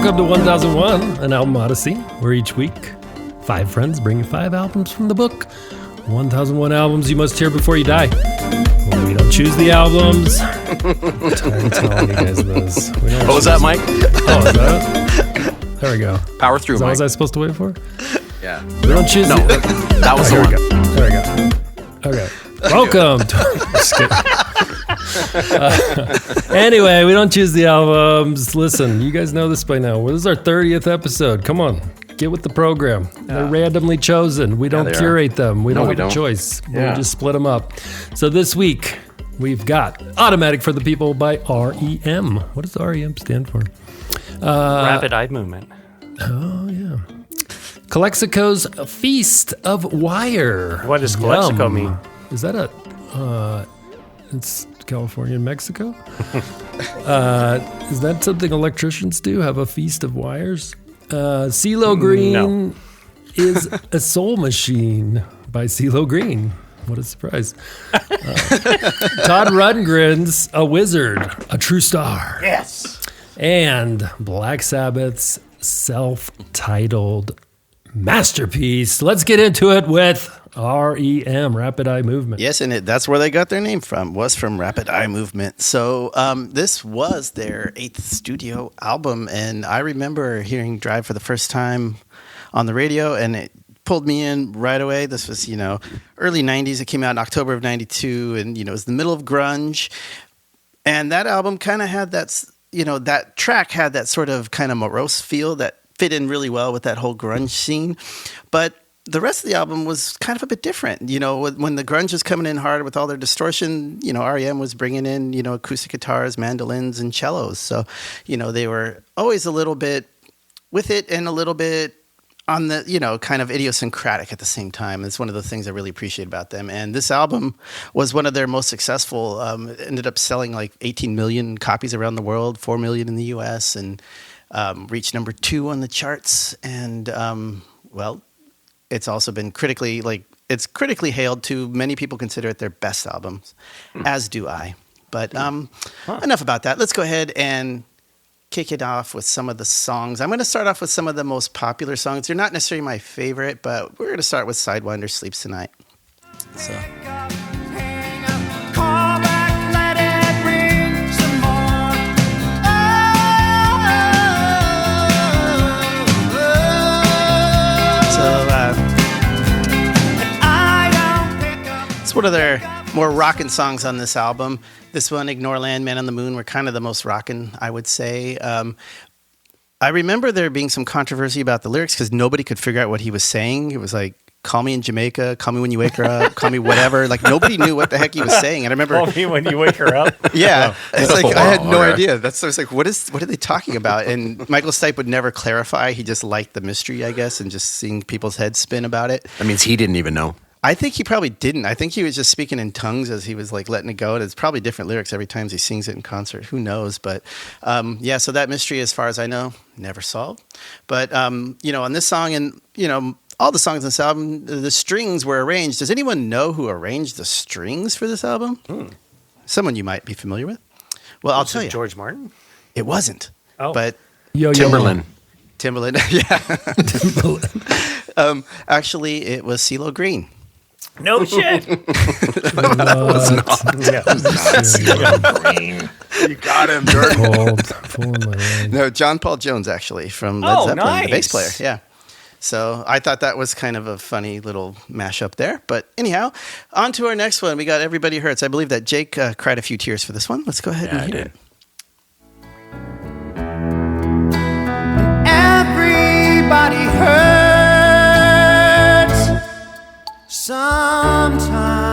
Welcome to 1001, an album odyssey, where each week, 5 friends bring you 5 albums from the book. 1001 albums you must hear before you die. Well, we don't choose the albums. I'm telling you guys this. What was that, Mike? Oh, is that it? There we go. Power through, Is that Mike. what I was supposed to wait for? Yeah. We don't choose No, that was the There we one. go. There we go. Okay. Welcome to... Just kidding. Anyway, we don't choose the albums. Listen, you guys know this by now. This is our 30th episode. Come on. Get with the program. They're randomly chosen. We don't curate them. We don't have a choice. We just split them up. So this week, we've got Automatic for the People by R.E.M. What does R.E.M. stand for? Rapid Eye Movement. Oh, yeah. Calexico's Feast of Wire. What does Calexico mean? Is that a... it's California and Mexico? Is that something electricians do? Have a feast of wires? Cee-Lo Green is a Soul Machine by Cee-Lo Green. What a surprise. Todd Rundgren's A Wizard, a True Star. Yes. And Black Sabbath's self-titled masterpiece. Let's get into it with R.E.M, Rapid Eye Movement. Yes, and that's where they got their name from, was from Rapid Eye Movement. So this was their 8th studio album, and I remember hearing Drive for the first time on the radio, and it pulled me in right away. This was, early 90s. It came out in October of 92, and, it was the middle of grunge. And that album kind of had that, that track had that sort of kind of morose feel that fit in really well with that whole grunge scene. But the rest of the album was kind of a bit different. When the grunge was coming in hard with all their distortion, R.E.M. was bringing in, acoustic guitars, mandolins, and cellos. So, they were always a little bit with it and a little bit on the, kind of idiosyncratic at the same time. It's one of the things I really appreciate about them. And this album was one of their most successful. It ended up selling like 18 million copies around the world, 4 million in the U.S., and reached number 2 on the charts. And, it's also been critically hailed too. Many people consider it their best albums, as do I. But enough about that. Let's go ahead and kick it off with some of the songs. I'm going to start off with some of the most popular songs. They're not necessarily my favorite, but we're going to start with Sidewinder Sleeps Tonight. So. It's one of their more rockin' songs on this album. This one, Ignore Land, Man on the Moon, were kind of the most rockin', I would say. I remember there being some controversy about the lyrics because nobody could figure out what he was saying. It was like, call me in Jamaica, call me when you wake her up, call me whatever. Like, nobody knew what the heck he was saying. And I remember... Call me when you wake her up? Yeah. It's like, I had no idea. I was like, what are they talking about? And Michael Stipe would never clarify. He just liked the mystery, I guess, and just seeing people's heads spin about it. That means he didn't even know. I think he probably didn't. I think he was just speaking in tongues as he was like letting it go. And it's probably different lyrics every time he sings it in concert. Who knows? But so that mystery, as far as I know, never solved. But, on this song and, all the songs on this album, the strings were arranged. Does anyone know who arranged the strings for this album? Someone you might be familiar with. Well, I'll tell you. George Martin? It wasn't. Oh. But Timberland. Yeah. Timberland. Actually, it was Cee-Lo Green. No shit. You got him, Jordan. No, John Paul Jones, actually, from Led Zeppelin, nice. the bass player. Yeah. So I thought that was kind of a funny little mashup there. But anyhow, on to our next one. We got Everybody Hurts. I believe that Jake cried a few tears for this one. Let's go ahead and hear it. Everybody hurts sometimes.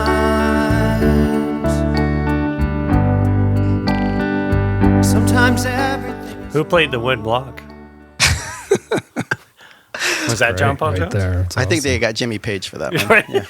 Sometimes everything. Who played the wood block? Was that John Paul Jones? There. I think they got Jimmy Page for that one. Yeah.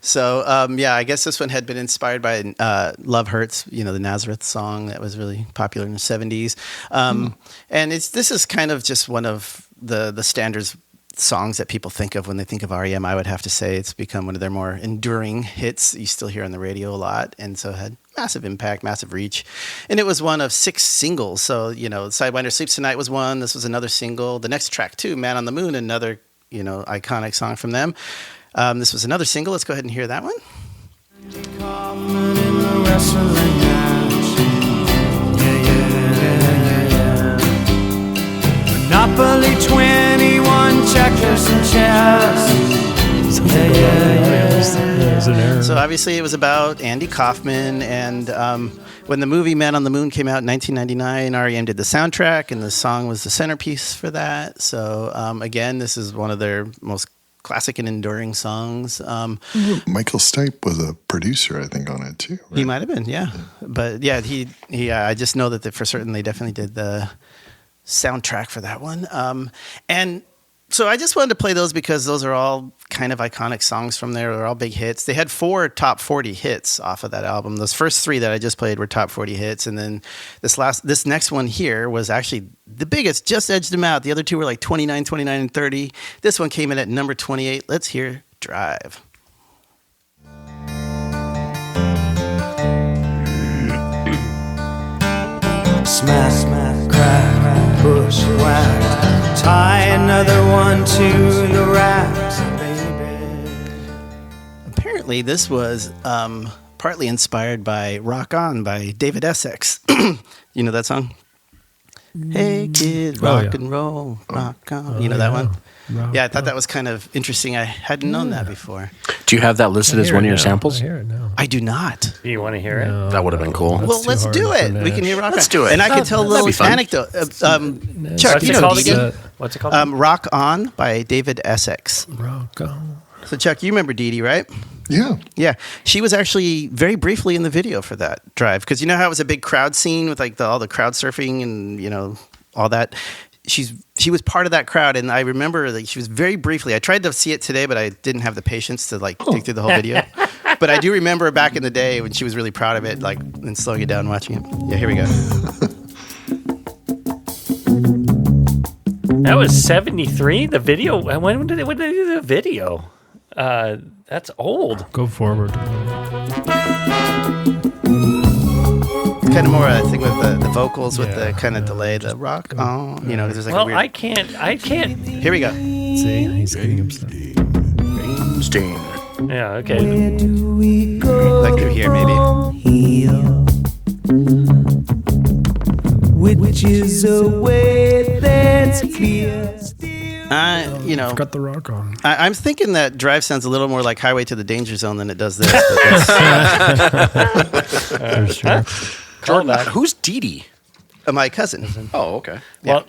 So, I guess this one had been inspired by Love Hurts, the Nazareth song that was really popular in the 70s. And this is kind of just one of the standards songs that people think of when they think of REM. I would have to say it's become one of their more enduring hits you still hear on the radio a lot, and so it had massive impact, massive reach. And it was one of 6 singles. So, Sidewinder Sleeps Tonight was one. This was another single. The next track, too, Man on the Moon, another, iconic song from them. This was another single. Let's go ahead and hear that one. Monopoly 21, checkers and chess. So obviously it was about Andy Kaufman, and when the movie Man on the Moon came out in 1999, R.E.M. did the soundtrack, and the song was the centerpiece for that. So again, this is one of their most classic and enduring songs. Michael Stipe was a producer, I think, on it too. Right? He might have been, yeah. But yeah, he I just know that for certain they definitely did the soundtrack for that one. And so I just wanted to play those because those are all kind of iconic songs from there. They're all big hits. They had 4 top 40 hits off of that album. Those first 3 that I just played were top 40 hits. And then this next one here was actually the biggest, just edged them out. The other 2 were like 29, 29, and 30. This one came in at number 28. Let's hear Drive. Smash, smash, crack, bushwhack. Tie another one to the racks, baby. Apparently, this was partly inspired by Rock On by David Essex. You know that song? Hey, kid, rock and roll, rock on. You know that one? Yeah, I thought that was kind of interesting. I hadn't known that before. Do you have that listed as one of your samples? I hear it now. I do not. Do you want to hear it? No, that would have been cool. Well, let's do it. We can hear rock. Let's do it. And I can tell a little anecdote. Chuck, you know Dee Dee? What's it called? Rock On by David Essex. Rock on. So, Chuck, you remember Dee Dee, right? Yeah. Yeah. She was actually very briefly in the video for that Drive. Because you know how it was a big crowd scene with like all the crowd surfing and, all that? She was part of that crowd, and I remember she was very briefly. I tried to see it today, but I didn't have the patience to dig through the whole video. But I do remember back in the day when she was really proud of it, and slowing it down, watching it. Yeah, here we go. That was 73. The video. When did they do the video? That's old. Go forward. Kind of more, I think, with the vocals with the kind of delay, the rock on, there's like a weird... I can't. Here we go. See, he's getting upset. Sting. Yeah, okay. Where do we go? Like through here, maybe. Here. Which is a way that's clear. Got the rock on. I'm thinking that Drive sounds a little more like Highway to the Danger Zone than it does this. For sure. Jordan, who's Dee Dee? My cousin. Oh, okay. Well,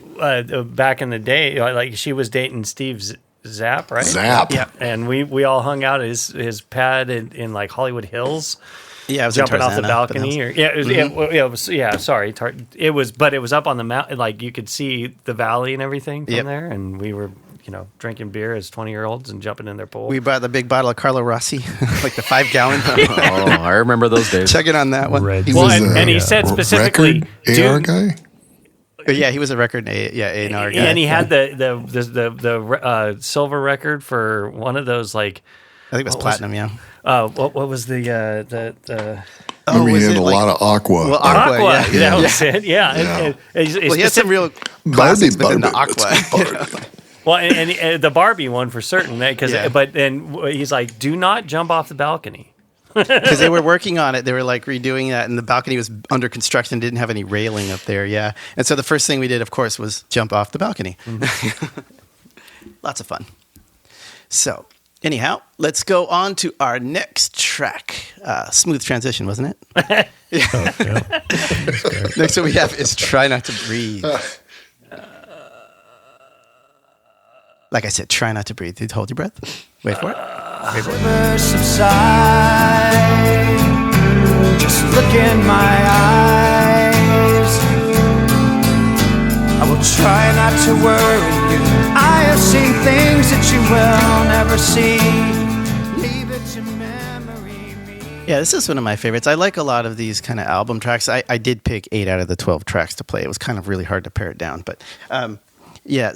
back in the day, like she was dating Steve Zapp, right? Zapp. Yeah. And we all hung out at his pad in like Hollywood Hills. Yeah, I was jumping in off the Tarzana, balcony. But it was up on the mountain. Like you could see the valley and everything from there. And we were, drinking beer as 20-year-olds and jumping in their pool. We bought the big bottle of Carlo Rossi, like the 5-gallon. Oh, I remember those days. Check it on that one. And he said specifically, record AR guy. Yeah, he was a record A&R guy. And he had the silver record for one of those like. I think it was platinum. Yeah. What was the? He had a lot of Aqua. Well, Aqua. Yeah. That was it. Yeah. He had some real classics within the Aqua. Well, and the Barbie one for certain, but then he's like, "Do not jump off the balcony," because they were working on it. They were like redoing that, and the balcony was under construction, didn't have any railing up there. Yeah, and so the first thing we did, of course, was jump off the balcony. Mm-hmm. Lots of fun. So, anyhow, let's go on to our next track. Smooth transition, wasn't it? Next one we have is "Try Not to Breathe." Like I said, try not to breathe. Hold your breath. Wait for it. Wait for it. Subside. Just look in my eyes. I will try not to worry you. I have seen things that you will never see. Leave it to memory. Yeah, this is one of my favorites. I like a lot of these kind of album tracks. I did pick 8 out of the 12 tracks to play. It was kind of really hard to pare it down. But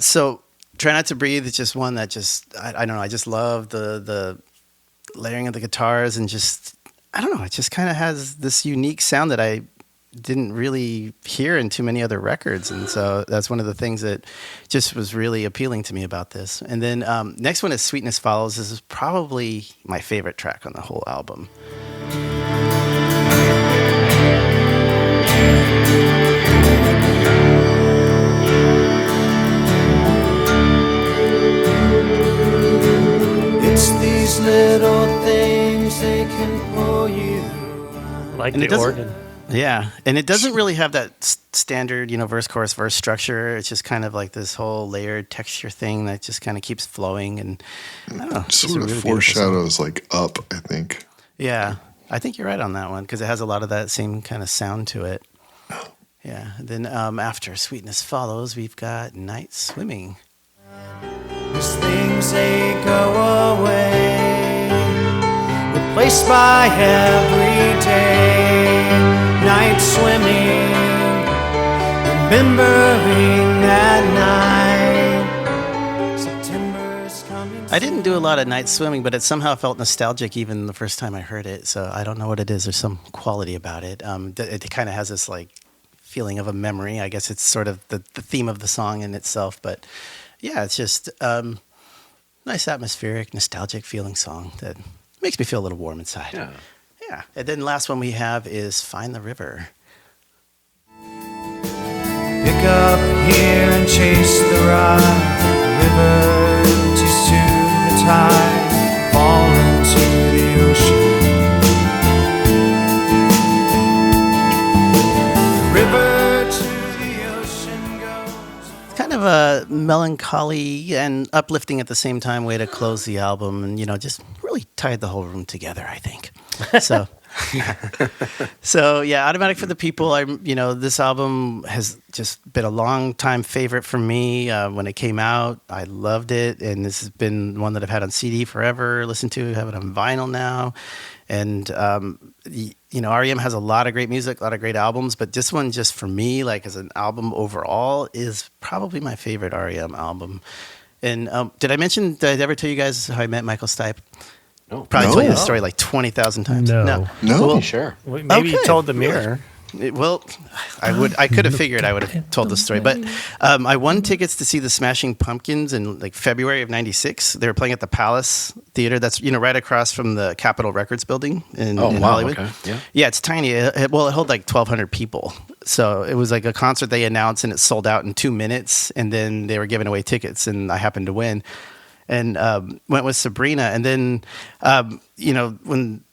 so... Try Not to Breathe is just one that I don't know. I just love the layering of the guitars and just, I don't know. It just kind of has this unique sound that I didn't really hear in too many other records. And so that's one of the things that just was really appealing to me about this. And then next one is Sweetness Follows. This is probably my favorite track on the whole album. It's these little things they can pull you. Like the organ. Yeah, and it doesn't really have that standard, verse, chorus, verse structure. It's just kind of like this whole layered texture thing that just kind of keeps flowing, and I don't know, sort of really foreshadows like Up, I think. Yeah, I think you're right on that one because it has a lot of that same kind of sound to it. Yeah, and then after Sweetness Follows, we've got Night Swimming. These things, they go away, replaced by everyday. Night swimming, remembering that night. September's coming. I didn't do a lot of Night Swimming, but it somehow felt nostalgic even the first time I heard it. So I don't know what it is. There's some quality about it. It kind of has this like feeling of a memory. I guess it's sort of the theme of the song in itself. But yeah, it's just nice atmospheric, nostalgic feeling song that makes me feel a little warm inside. Yeah. Yeah, and then last one we have is Find the River. Pick up here and chase the ride. The river empties to the tide. Fall into the ocean. The river to the ocean goes. It's kind of a melancholy and uplifting at the same time way to close the album, and just really tied the whole room together, I think. So yeah, Automatic for the People. This album has just been a long time favorite for me. When it came out, I loved it, and this has been one that I've had on CD forever. Listened to, have it on vinyl now, and R.E.M. has a lot of great music, a lot of great albums, but this one, just for me, like as an album overall, is probably my favorite R.E.M. album. And did I ever tell you guys how I met Michael Stipe? No. Probably told you this story like 20,000 times. No. Well, Sure. Maybe you told the Mirror. I could have figured I would have told the story, but I won tickets to see the Smashing Pumpkins in like February of '96. They were playing at the Palace Theater. That's right across from the Capitol Records building in Hollywood. Okay. Yeah, it's tiny. It held like 1,200 people. So it was like a concert they announced, and it sold out in 2 minutes. And then they were giving away tickets, and I happened to win. And went with Sabrina, and then when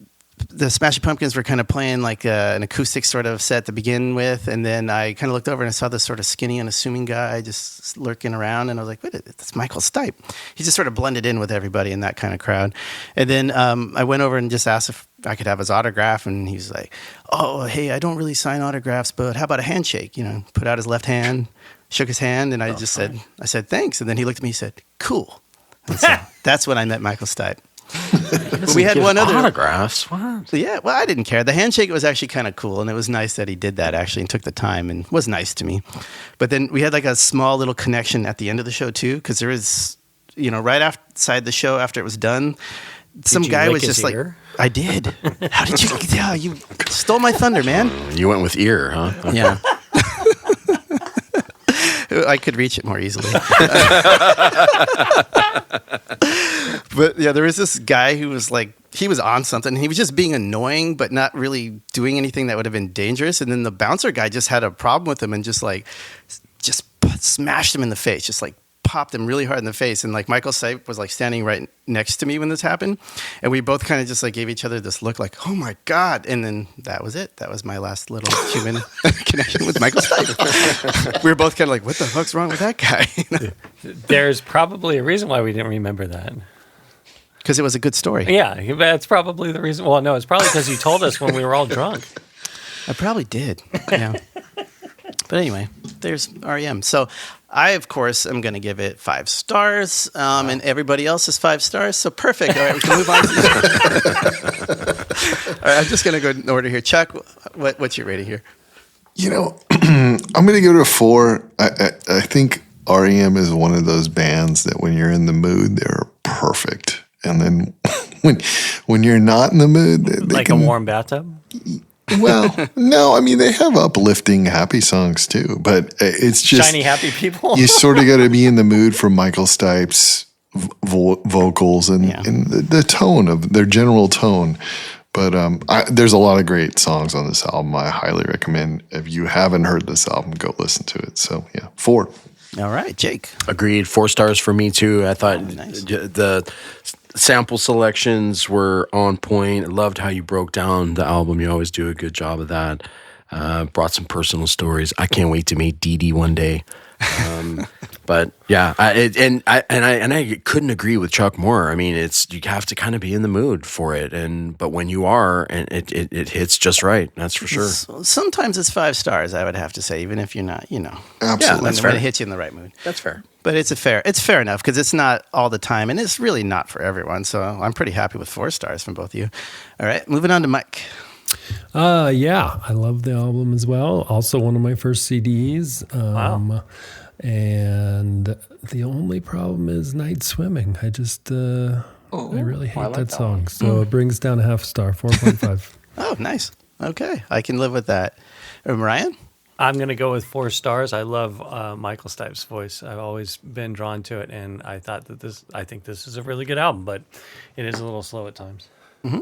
the Smashing Pumpkins were kind of playing like an acoustic sort of set to begin with, and then I kind of looked over and I saw this sort of skinny, unassuming guy just lurking around, and I was like, "Wait, that's Michael Stipe." He just sort of blended in with everybody in that kind of crowd. And then I went over and just asked if I could have his autograph, and he's like, "Oh, hey, I don't really sign autographs, but how about a handshake?" Put out his left hand, shook his hand, and I said, "Thanks." And then he looked at me and said, "Cool." And so that's when I met Michael Stipe. We had one other autographs. What? So yeah, well, I didn't care. The handshake was actually kind of cool, and it was nice that he did that actually and took the time and was nice to me. But then we had like a small little connection at the end of the show too, because there was, right outside the show after it was done, some guy was just like, I did. How did you? Yeah, you stole my thunder, man. You went with ear, huh? Okay. Yeah. I could reach it more easily. But yeah, there was this guy who was like, he was on something. He was just being annoying, but not really doing anything that would have been dangerous. And then the bouncer guy just had a problem with him and just smashed him in the face, just like popped him really hard in the face. And like Michael Stipe was like standing right next to me when this happened. And we both kind of just like gave each other this look like, oh my God. And then that was it. That was my last little human connection with Michael Stipe. We were both kind of like, what the fuck's wrong with that guy? There's probably a reason why we didn't remember that. Because it was a good story. Yeah, that's probably the reason. Well, no, it's probably because you told us when we were all drunk. I probably did. Yeah. But anyway, there's R.E.M. So I, of course, am going to give it 5 stars, and everybody else is 5 stars. So perfect. All right, we can move on. All right, I'm just going to go in order here. Chuck, what's your rating here? I'm going to give it a 4. I think REM is one of those bands that when you're in the mood, they're perfect. And then when you're not in the mood, they a warm bathtub? Well, no, I mean, they have uplifting, happy songs too, but it's just shiny, happy people. You sort of got to be in the mood for Michael Stipe's vocals and the tone of their general tone. But there's a lot of great songs on this album. I highly recommend. If you haven't heard this album, go listen to it. So, 4. All right, Jake. Agreed. 4 stars for me, too. I thought the sample selections were on point. I loved how you broke down the album. You always do a good job of that. Brought some personal stories. I can't wait to meet Dee Dee one day. But yeah, I couldn't agree with Chuck more. I mean, you have to kind of be in the mood for it, but when you are, and it hits just right. That's for sure. Sometimes it's 5 stars. I would have to say, even if you're not, Absolutely, when it hits you in the right mood. That's fair. But it's fair enough because it's not all the time, and it's really not for everyone. So I'm pretty happy with 4 stars from both of you. All right, moving on to Mike. Yeah, I love the album as well. Also one of my first CDs. Wow. And the only problem is Night Swimming. I just, I really hate that song. So it brings down a half star, 4.5. Oh, nice. Okay, I can live with that. Ryan? I'm going to go with 4 stars. I love Michael Stipe's voice. I've always been drawn to it, and I think this is a really good album, but it is a little slow at times. Mm-hmm.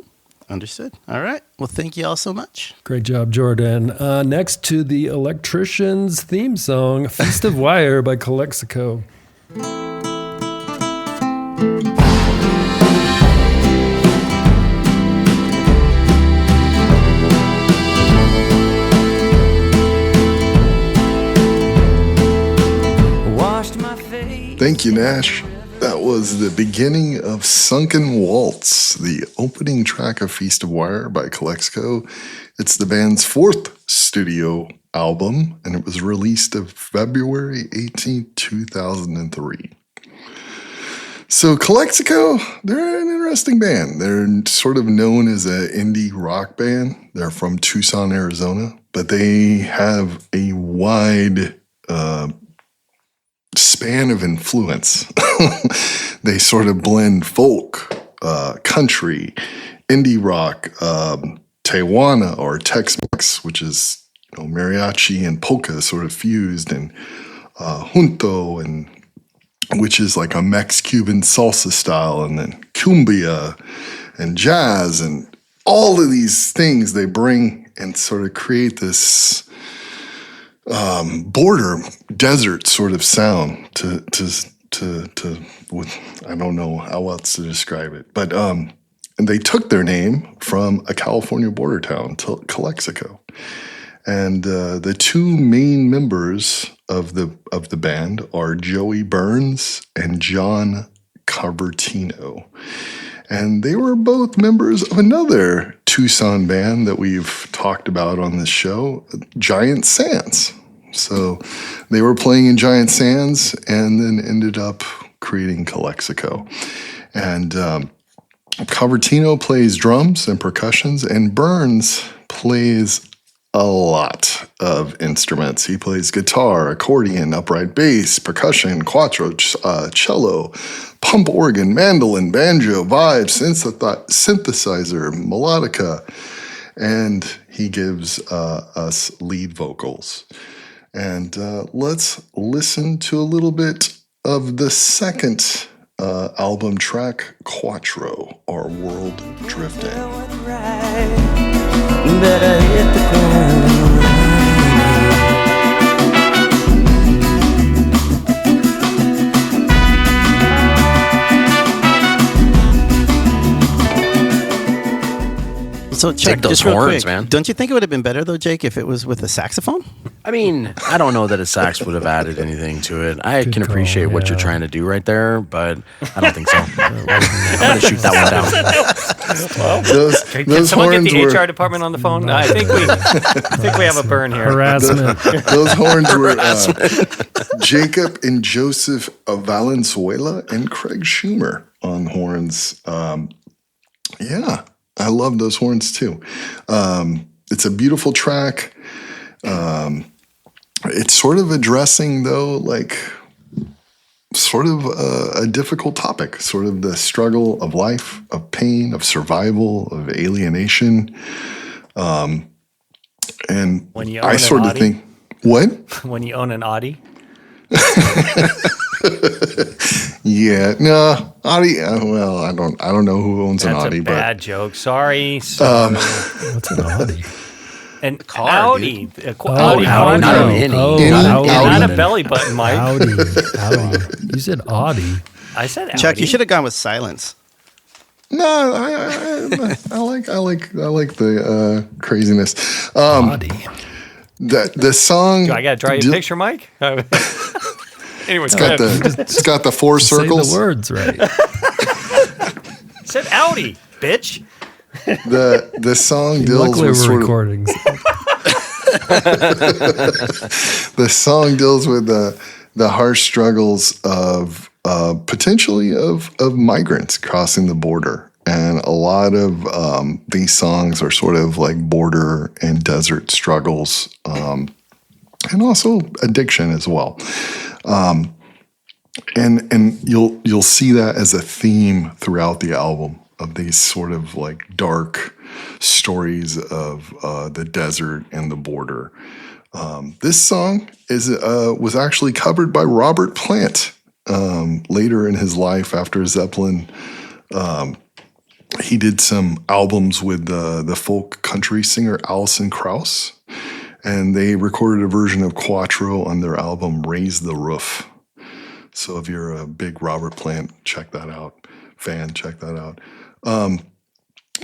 Understood. All right. Well, thank you all so much. Great job, Jordan. Next to the Electricians theme song, Feast of Wire by Calexico. Thank you, Nash. That was the beginning of Sunken Waltz, the opening track of Feast of Wire by Calexico. It's the band's 4th studio album, and it was released on February 18, 2003. So Calexico, they're an interesting band. They're sort of known as an indie rock band. They're from Tucson, Arizona, but they have a wide span of influence. They sort of blend folk, country, indie rock, Tijuana or Tex-Mex, which is mariachi and polka sort of fused, and junto, and which is like a Mex-Cuban salsa style, and then cumbia and jazz, and all of these things they bring and sort of create this border desert sort of sound to I don't know how else to describe it, but and they took their name from a California border town, Calexico, and the 2 main members of the band are Joey Burns and John Carbertino, and they were both members of another Tucson band that we've talked about on this show, Giant Sands. So they were playing in Giant Sands and then ended up creating Calexico. And Carbertino plays drums and percussions, and Burns plays a lot of instruments. He plays guitar, accordion, upright bass, percussion, quattro, cello, pump organ, mandolin, banjo, vibe, synthesizer, melodica, and he gives us lead vocals. And let's listen to a little bit of the second album track, Quattro, Our World Drifting. Better hit the ground. So check those just real horns, quick. man. Don't you think it would have been better though, Jake, if it was with a saxophone? I mean, I don't know that a sax would have added anything to it. I can appreciate what you're trying to do right there, but I don't think so. I'm going to shoot that one down. Can someone get the HR department on the phone? I think we have a burn here. Harassment. Those horns were Jacob and Joseph Valenzuela and Craig Schumer on horns. Yeah, I love those horns too. It's a beautiful track. It's sort of addressing though, like sort of a difficult topic, sort of the struggle of life, of pain, of survival, of alienation. And I sort of think, what? When you own an Audi? Yeah, no, Audi. Well, I don't know who owns an Audi. That's a bad joke. Sorry. What's an Audi? An car, Audi. Audi. Not a Mini. Not a belly button, Mike. Audi. You said Audi. I said Audi. Chuck, you should have gone with silence. No, I like the craziness. Audi. The song. Do I got to draw you a picture, Mike? Anyway, it's got the four circles. Say the words right. Said Audi, bitch. The song deals with recordings. The song deals with the harsh struggles of potentially of migrants crossing the border, and a lot of these songs are sort of like border and desert struggles, and also addiction as well. And you'll see that as a theme throughout the album, of these sort of like dark stories of the desert and the border. This song was actually covered by Robert Plant later in his life after Zeppelin. He did some albums with the folk country singer Alison Krauss, and they recorded a version of Quattro on their album Raise the Roof. So if you're a big Robert Plant check that out.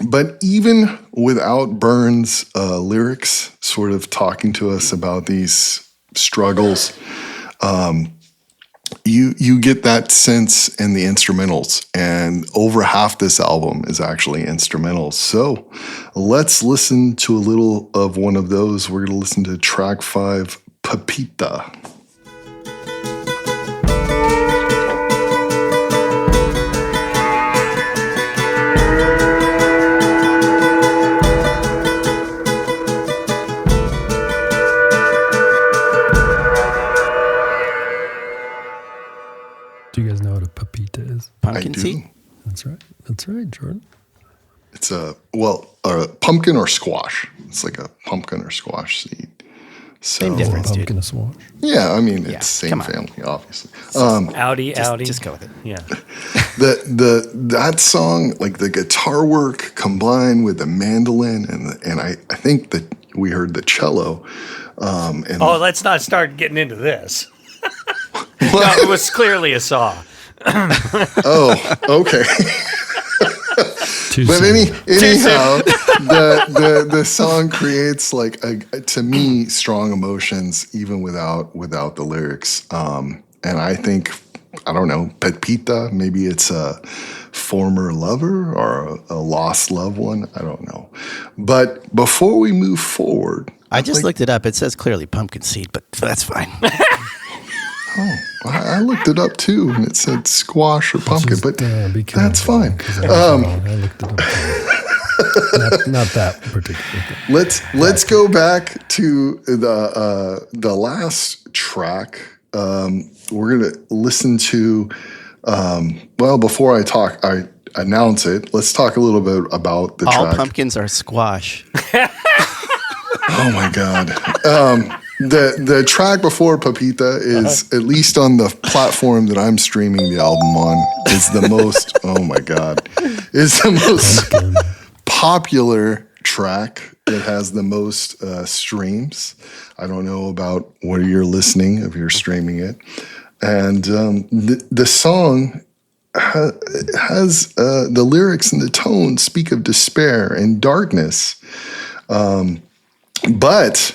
But even without Burns' lyrics sort of talking to us about these struggles, you get that sense in the instrumentals, and over half this album is actually instrumentals. So let's listen to a little of one of those. We're going to listen to track 5, Pepita. Do you guys know what a pepita is? Pumpkin seed? That's right, Jordan. It's a pumpkin or squash. It's like a pumpkin or squash seed. So, same difference, pumpkin dude. or squash. Yeah, I mean, it's same family, obviously. Audi. Just go with it. Yeah. That song, like the guitar work combined with the mandolin and I think that we heard the cello. Let's not start getting into this. No, it was clearly a saw. Oh, okay. But anyhow, the song creates like to me strong emotions even without the lyrics. And I think, I don't know, Pepita, maybe it's a former lover or a lost loved one. I don't know. But before we move forward, I just looked it up. It says clearly pumpkin seed, but that's fine. Oh, I looked it up too, and it said squash or pumpkin, but that's fine. I looked it up too. not that particular thing. Let's go back to the last track. We're gonna listen to. Before I announce it. Let's talk a little bit about the track. All pumpkins are squash. Oh my God. The track before Pepita is, at least on the platform that I'm streaming the album on, is the most, oh my God, is the most popular track. It has the most streams. I don't know about where you're listening, if you're streaming it. And the song has the lyrics and the tone speak of despair and darkness. But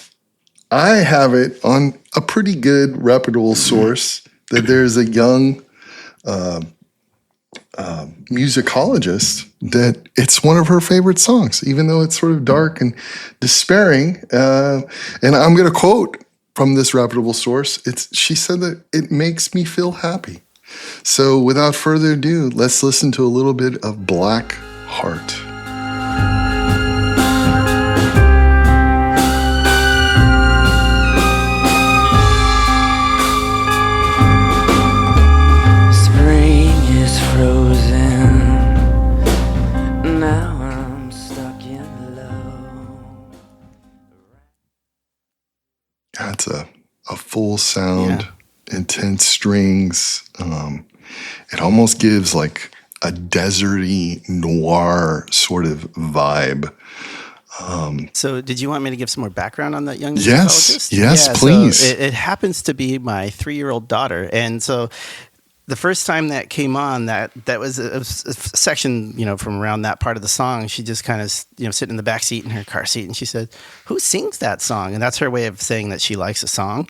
I have it on a pretty good, reputable source that there's a young musicologist that it's one of her favorite songs, even though it's sort of dark and despairing. And I'm going to quote from this reputable source. She said that it makes me feel happy. So without further ado, let's listen to a little bit of Black Heart. a full sound, intense strings. It almost gives like a deserty noir sort of vibe. So did you want me to give some more background on that young musicologist? Yes, please. So it happens to be my 3-year-old daughter. And so the first time that came on, that was a section, from around that part of the song. She just kind of, sitting in the back seat in her car seat, and she said, "Who sings that song?" And that's her way of saying that she likes a song.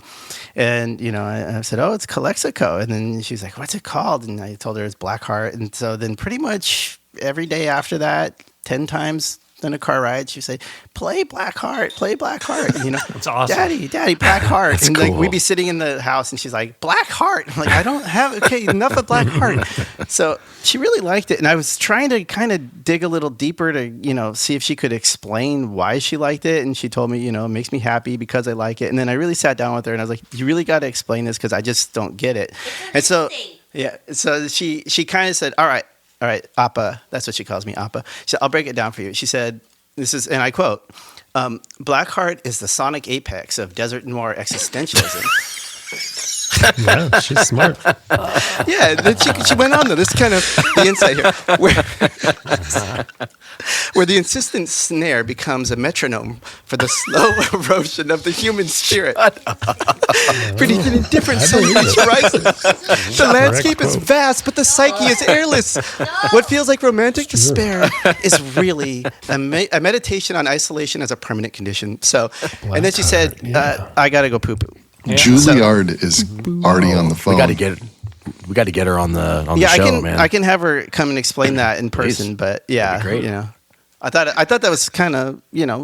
And I said, "Oh, it's Calexico." And then she's like, "What's it called?" And I told her it's Blackheart. And so then pretty much every day after that, 10 times in a car ride, she'd say, "Play Blackheart, play Blackheart." And, That's awesome. Daddy, Blackheart. That's and cool. We'd be sitting in the house, and she's like, "Blackheart." I'm like, "I don't have. Okay, enough of Blackheart." So she really liked it, and I was trying to kind of dig a little deeper to see if she could explain why she liked it, and she told me, it makes me happy because I like it. And then I really sat down with her, and I was like, "You really got to explain this because I just don't get it." And so so she kind of said, All right, Appa. That's what she calls me, Appa. She said, "I'll break it down for you." She said, this is, and I quote, "Blackheart is the sonic apex of desert noir existentialism." Yeah, she's smart. Then she went on to this kind of the insight here, where the insistent snare becomes a metronome for the slow erosion of the human spirit, predicting different sonic horizons. The landscape is vast, but the psyche is airless. What feels like romantic despair is really a meditation on isolation as a permanent condition. So, and then she said, "I gotta go poo poo." Yeah. Juilliard is already on the phone. We got to get her on the show, man. I can have her come and explain that in person. But great. I thought that was kind of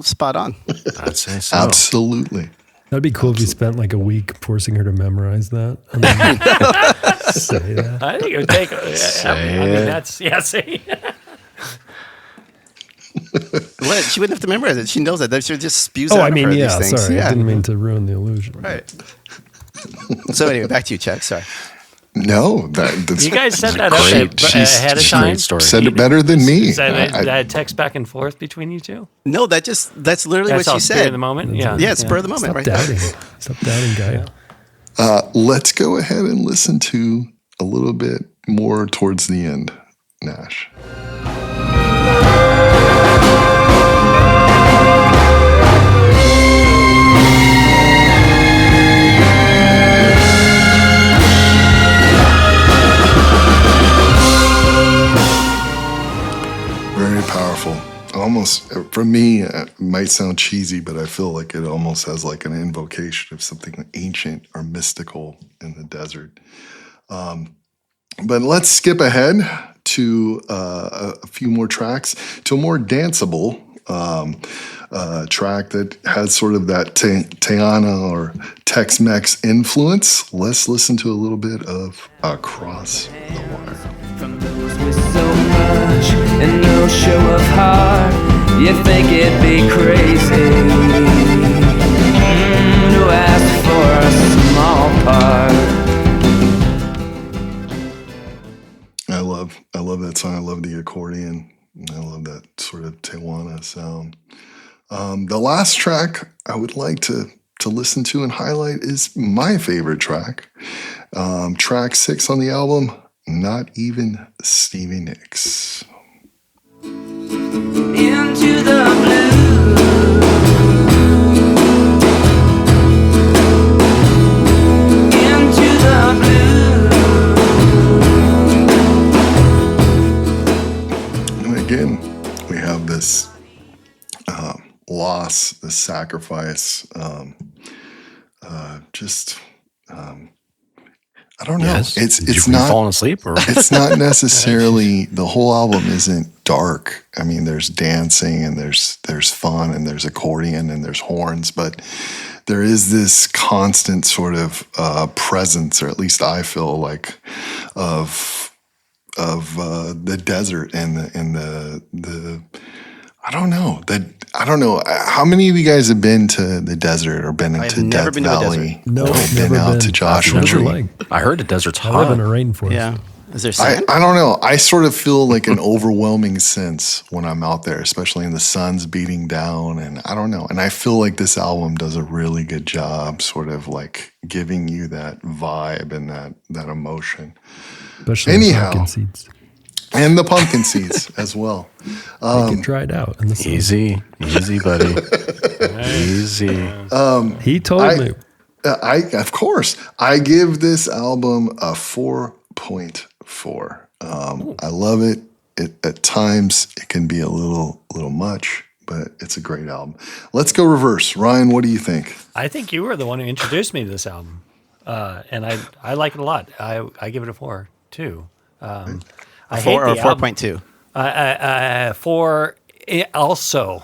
spot on. I'd say so. Absolutely. That'd be cool if you spent like a week forcing her to memorize that. And then say that. I think it would take. See. What? She wouldn't have to memorize it. She knows that. She just spews out I mean, of her these things. Sorry, I didn't mean to ruin the illusion. Right. So anyway, back to you, Chuck. Sorry. No, that's you guys set that up ahead of time. Story. Said it better than me. That text back and forth between you two? No, that's literally what she said. Spur of the moment? Yeah, spur of the moment. Stop doubting. Stop doubting, guy. Let's go ahead and listen to a little bit more towards the end, Nash. Very powerful. Almost, for me, it might sound cheesy, but I feel like it almost has like an invocation of something ancient or mystical in the desert. But let's skip ahead to a few more tracks, to a more danceable track that has sort of that Tiana or Tex-Mex influence. Let's listen to a little bit of Across the Wire. From those with so much and no show of heart, you think it'd be crazy to ask for a small part. I love that song. I love the accordion. I love that sort of Tijuana sound. The last track I would like to listen to and highlight is my favorite track. Track 6 on the album, Not Even Stevie Nicks. Into the blue, into the blue. And again, we have this loss, this sacrifice, I don't know. Yes. It's not falling asleep, or it's not necessarily the whole album isn't dark. I mean, there's dancing and there's fun and there's accordion and there's horns, but there is this constant sort of presence, or at least I feel like, of the desert and the I don't know. How many of you guys have been to the desert or been into never Death been to a Valley? desert. No, or I've been never out been. to Joshua What's it Tree. like? I heard the desert's I live hot. in a rainforest. Yeah. Is there sand? I don't know. I sort of feel like an overwhelming sense when I'm out there, especially in the sun's beating down, and I don't know. And I feel like this album does a really good job sort of like giving you that vibe and that emotion. Especially the pumpkin seeds. And the pumpkin seeds as well. They get dried out in the sun. Easy, buddy. Easy. He told me. Of course, I give this album a 4.4. I love it. At times it can be a little much, but it's a great album. Let's go reverse. Ryan, what do you think? I think you were the one who introduced me to this album, and I like it a lot. I give it a 4 too. I 4 or hate the 4.2? 4 also.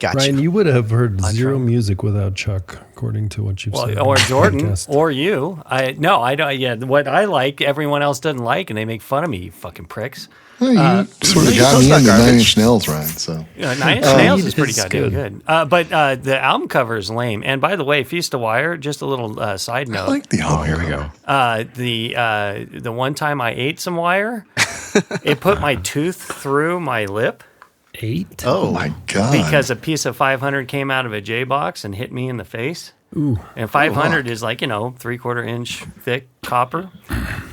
Gotcha. Ryan, you would have heard zero music without Chuck, according to what you've said. Or Jordan, or you. I don't. Yeah, what I like, everyone else doesn't like, and they make fun of me. You fucking pricks. Well, you sort of got me into 9 Inch Nails, Ryan. So 9 Inch Nails is pretty goddamn good. But the album cover is lame. And by the way, Feast of Wire. Just a little side note. I like the album. Here we go. The one time I ate some wire, it put my tooth through my lip. 8? Oh my God. Because a piece of 500 came out of a J box and hit me in the face. Ooh. And 500 is like, 3/4 inch thick copper.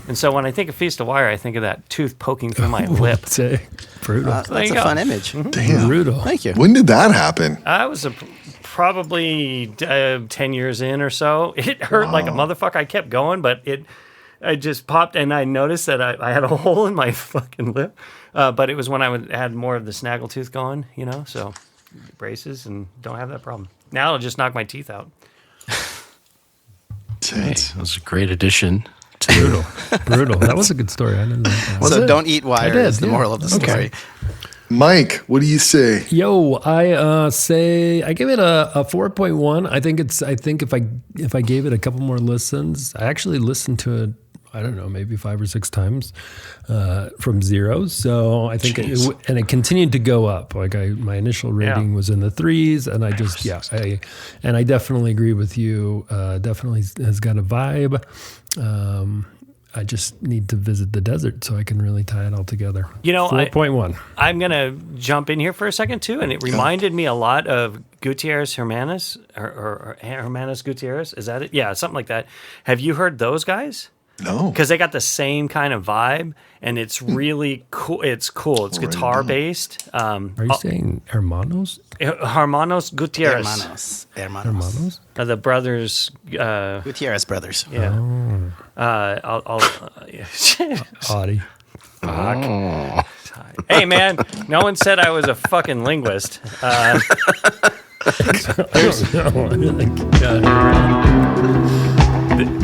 And so when I think of Feast of Wire, I think of that tooth poking through my lip. Brutal. That's a fun image. Damn. Brutal. Thank you. When did that happen? I was probably 10 years in or so. It hurt like a motherfucker. I kept going, but I just popped, and I noticed that I had a hole in my fucking lip. But it was when I had more of the snaggletooth going, so braces and don't have that problem. Now it'll just knock my teeth out. Hey, that was a great addition. Brutal. That was a good story. I didn't know that. So don't eat wire is the moral of the story. Okay. Mike, what do you say? Yo, I say I give it a 4.1. I think if I gave it a couple more listens, I actually listened to it, I don't know, maybe 5 or 6 times from 0. So I think it continued to go up. Like my initial rating was in the 3s, and I definitely agree with you. Definitely has got a vibe. I just need to visit the desert so I can really tie it all together. 4.1. I'm going to jump in here for a second, too, and it reminded me a lot of Gutierrez Hermanos, or Hermanos Gutierrez. Is that it? Yeah, something like that. Have you heard those guys? No. Because they got the same kind of vibe, and it's really cool. It's cool. It's guitar-based. Are you saying Hermanos? Hermanos Gutierrez. Hermanos. The brothers. Gutierrez brothers. Yeah. Audie. Fuck. Hey, man, no one said I was a fucking linguist.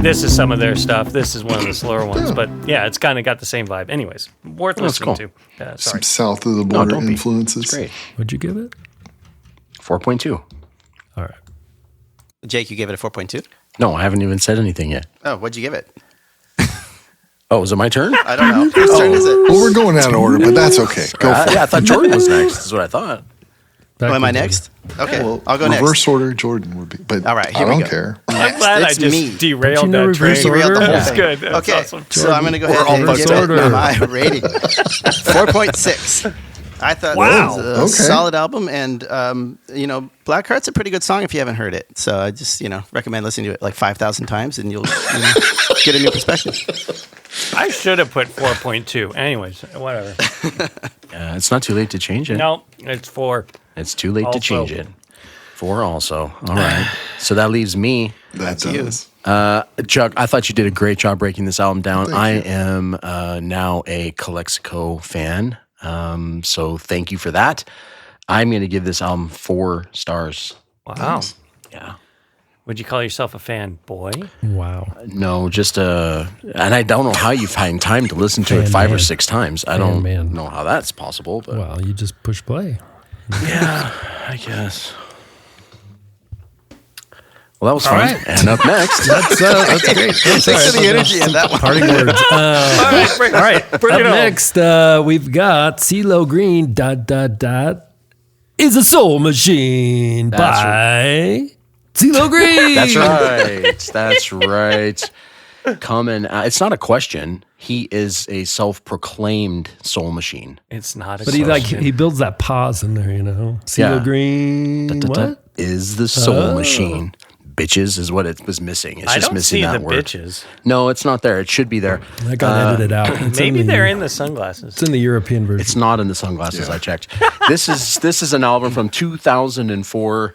This is some of their stuff. This is one of the slower ones, but yeah, it's kind of got the same vibe. Anyways, worth listening to. Sorry. Some south of the border influences. It's great. What'd you give it? 4.2. All right. Jake, you gave it a 4.2? No, I haven't even said anything yet. Oh, what'd you give it? Oh, is it my turn? I don't know. Whose turn is it? Well, we're going out of order, but that's okay. Go for it. Yeah, I thought Jordan was next. Is what I thought. Am I next? Okay, Well, I'll go next. reverse order, Jordan would be. But All right, I here we don't go. care. I'm glad It's I just me. derailed that train. Derailed the whole That's thing. good. That's Okay, awesome. so I'm going to go ahead and give it my rating. 4.6. I thought it was a solid album, and Blackheart's a pretty good song if you haven't heard it. So I just recommend listening to it like 5,000 times, and you'll get a new perspective. I should have put 4.2. Anyways, whatever. It's not too late to change it. No, it's 4. It's too late to change it. 4 also. All right. So that leaves me. That's you. Chuck, I thought you did a great job breaking this album down. I am now a Calexico fan. So thank you for that. I'm going to give this album 4 stars. Wow. Yeah. Would you call yourself a fan, boy? Wow. No, just and I don't know how you find time to listen to it 5 or 6 times. I don't know how that's possible. But Well, you just push play. yeah, I guess. Well, that was fun. Right. And up next, that's great. Thanks for the energy in that one. Parting words. All right. Up next, we've got Cee-Lo Green. ... is a soul machine by Cee-Lo Green. That's right. coming. It's not a question. He is a self-proclaimed soul machine. It's not a but question. he builds that pause in there, Cee-Lo Green. What? Is the soul machine. Bitches is what it was missing. It's just missing that word. Bitches. No, it's not there. It should be there. That got edited out. Maybe they're in the sunglasses. It's in the European version. It's not in the sunglasses. I checked. This is an album from 2004.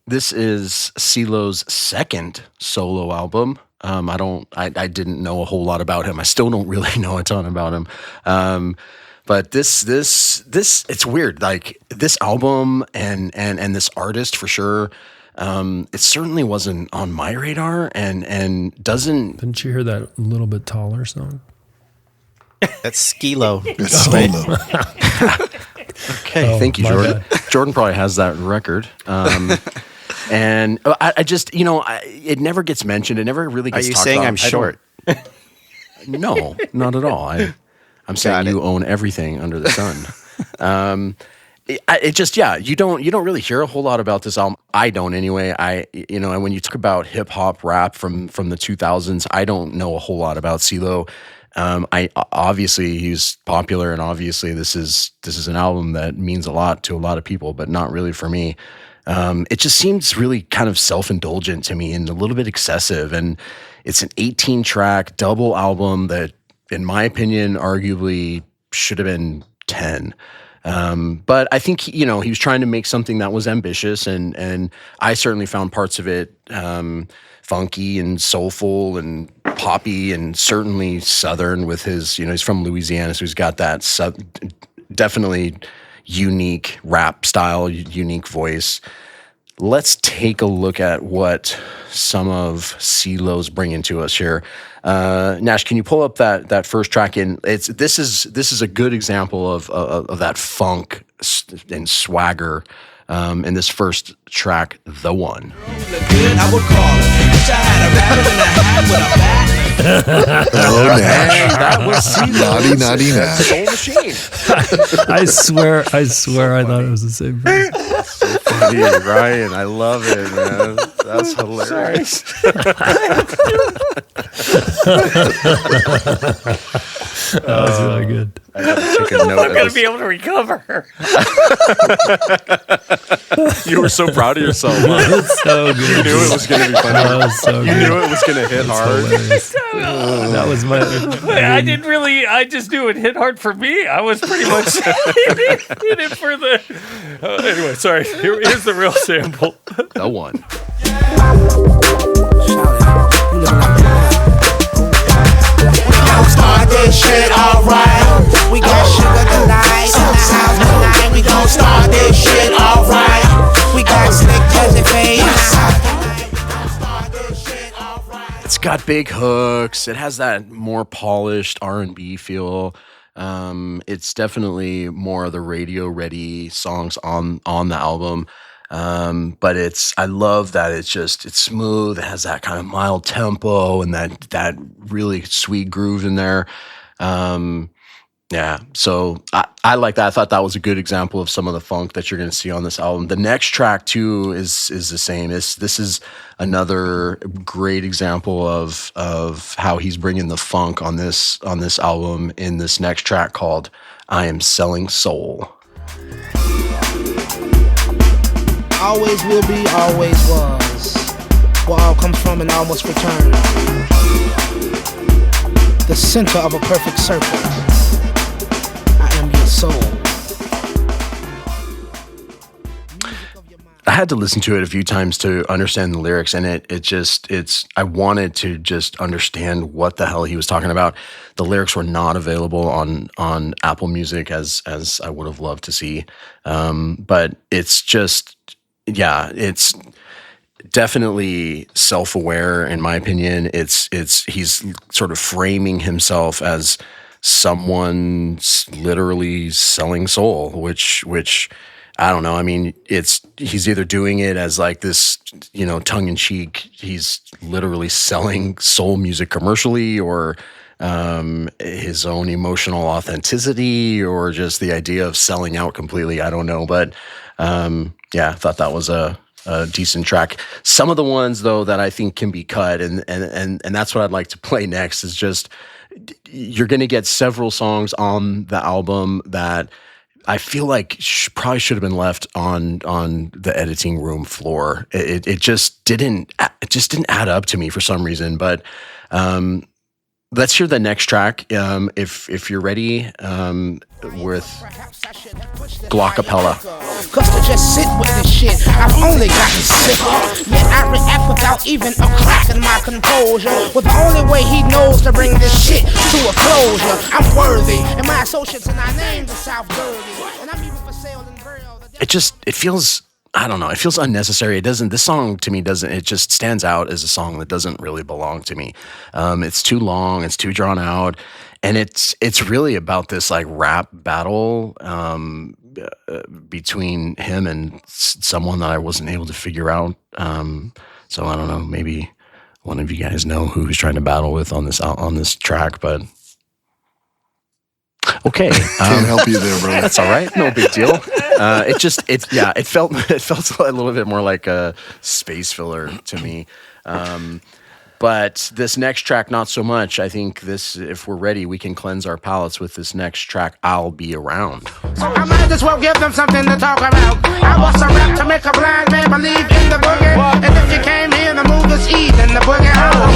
This is Cee-Lo's second solo album. I didn't know a whole lot about him. I still don't really know a ton about him. But this it's weird. Like this album and this artist for sure. It certainly wasn't on my radar and doesn't. Didn't you hear that little bit taller song? That's Cee-Lo. It's Cee-Lo. Okay, thank you, Jordan. Jordan probably has that record. And I just, it never gets mentioned. It never really gets talked about. Are you saying I'm short? No, not at all. I'm saying you own everything under the sun. It just, you don't really hear a whole lot about this album. I don't anyway. And when you talk about hip hop rap from the 2000s, I don't know a whole lot about Cee-Lo. Obviously he's popular, and obviously this is an album that means a lot to a lot of people, but not really for me. It just seems really kind of self-indulgent to me and a little bit excessive. And it's an 18-track double album that, in my opinion, arguably should have been 10. But I think, he was trying to make something that was ambitious, and I certainly found parts of it funky and soulful and poppy and certainly Southern with his, he's from Louisiana, so he's got that definitely unique rap style, unique voice. Let's take a look at what some of Cee-Lo's bringing to us here. Nash, can you pull up that first track in? This is a good example of that funk and swagger in this first track, The One. I would call it. Wish I had a rabbit in a hat with a bat. Oh, Nash. That was Cee-Lo. Naughty Nash. Soul Machine. I swear I thought it was the same person. So funny, Ryan. I love it, man. That's hilarious. That was really good. I had to take a note. I'm going to be able to recover. You were so proud of yourself. That was so good. You knew it was going to be funny. That was so You good. knew it was going to hit hard. That was my. I didn't really. I just knew it hit hard for me. I was pretty much in it for the. Anyway, sorry. Here's the real sample. The One. Start this shit alright. We got sugar tonight in the house tonight. We gon' start this shit alright. We got slick Josephine in the house tonight. It's got big hooks. It has that more polished R&B feel. It's definitely more of the radio-ready songs on the album. But I love that it's smooth. It has that kind of mild tempo and that really sweet groove in there. So I like that. I thought that was a good example of some of the funk that you're going to see on this album. The next track too is the same. This is another great example of how he's bringing the funk on this album in this next track called "I Am Selling Soul." Always will be, always was. Where all comes from and all must return. The center of a perfect circle. I am your soul. I had to listen to it a few times to understand the lyrics, and I wanted to just understand what the hell he was talking about. The lyrics were not available on Apple Music as I would have loved to see. But it's just, it's definitely self-aware, in my opinion. He's sort of framing himself as someone literally selling soul, which I don't know. I mean, he's either doing it as like this, tongue in cheek. He's literally selling soul music commercially, or his own emotional authenticity, or just the idea of selling out completely. I don't know, but I thought that was a a decent track. Some of the ones though that I think can be cut, and that's what I'd like to play next. Is just you're going to get several songs on the album that I feel like probably should have been left on the editing room floor. It just didn't add up to me for some reason. But let's hear the next track. If you're ready, with Glockapella. Cause to just sit with this shit, I've only gotten sicker. Yet I react without even a crack in my composure. With the only way he knows to bring this shit to a closure. I'm worthy, and my associates and I named the South Dirty. And I'm even for sale and burial. It feels, I don't know, it feels unnecessary. This song to me it just stands out as a song that doesn't really belong to me. It's too long, it's too drawn out. And it's really about this like rap battle between him and someone that I wasn't able to figure out. So I don't know, maybe one of you guys know who he's trying to battle with on this track, but okay. Can't help you there, bro. That's all right. No big deal. It felt a little bit more like a space filler to me. But this next track, not so much. I think if we're ready, we can cleanse our palates with this next track, I'll Be Around. So I might as well give them something to talk about. I was a rap to make a blind man believe in the boogie. And if you came here to move this evening, the boogie holler.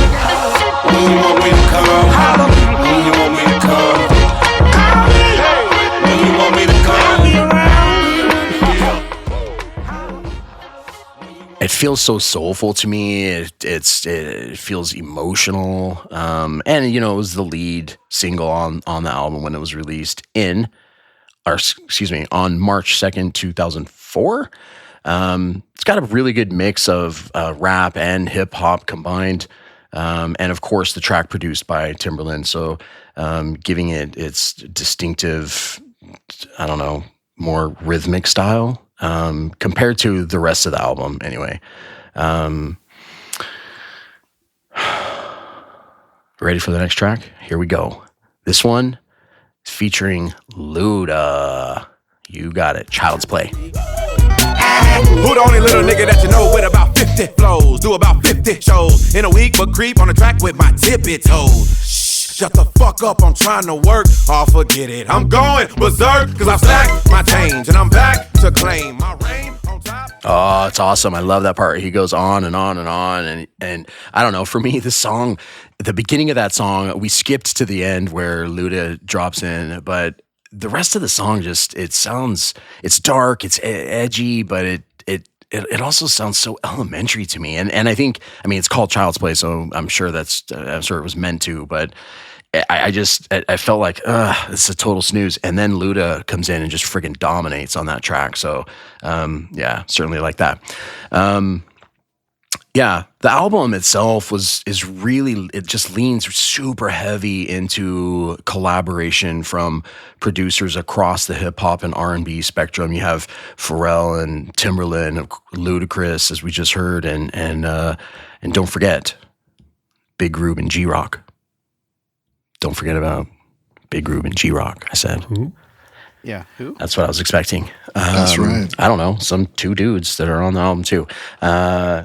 When you want me to come, holler. When you want me to come, Call me. when you want me to I'll be come. around. It feels so soulful to me. It feels emotional. And it was the lead single on the album when it was released on March 2nd, 2004. It's got a really good mix of rap and hip hop combined. And of course the track produced by Timbaland. So, giving it its distinctive, I don't know, more rhythmic style. Compared to the rest of the album, anyway. Ready for the next track? Here we go. This one is featuring Luda. You got it. Child's Play. Who the only little nigga that you know with about 50 flows? Do about 50 shows in a week, but creep on the track with my tippy toes. Shut the fuck up, I'm trying to work. Oh, forget it, I'm going berserk. Cause I've stacked my change and I'm back to claim my reign on top. Oh, it's awesome. I love that part. He goes on and on and on. And I don't know, for me, the song, the beginning of that song, we skipped to the end where Luda drops in, but the rest of the song it's dark, it's edgy, but it also sounds so elementary to me. And I think, it's called Child's Play, so I'm sure it was meant to, but I felt like, it's a total snooze. And then Luda comes in and just friggin' dominates on that track. So, certainly like that. The album itself it just leans super heavy into collaboration from producers across the hip hop and R&B spectrum. You have Pharrell and Timbaland, Ludacris, as we just heard, and don't forget Big Rube and G-Rock. Don't forget about Big Rube and G-Rock, I said. Who? Yeah, who? That's what I was expecting. That's right. I don't know, some two dudes that are on the album too. I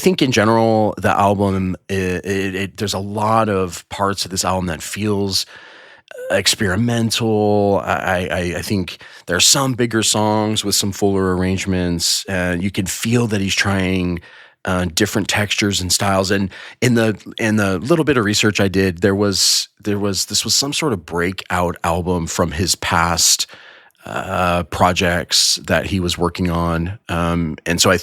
think in general, the album, there's a lot of parts of this album that feels experimental. I think there are some bigger songs with some fuller arrangements. You can feel that he's trying different textures and styles. And in the little bit of research I did, this was some sort of breakout album from his past projects that he was working on. And so I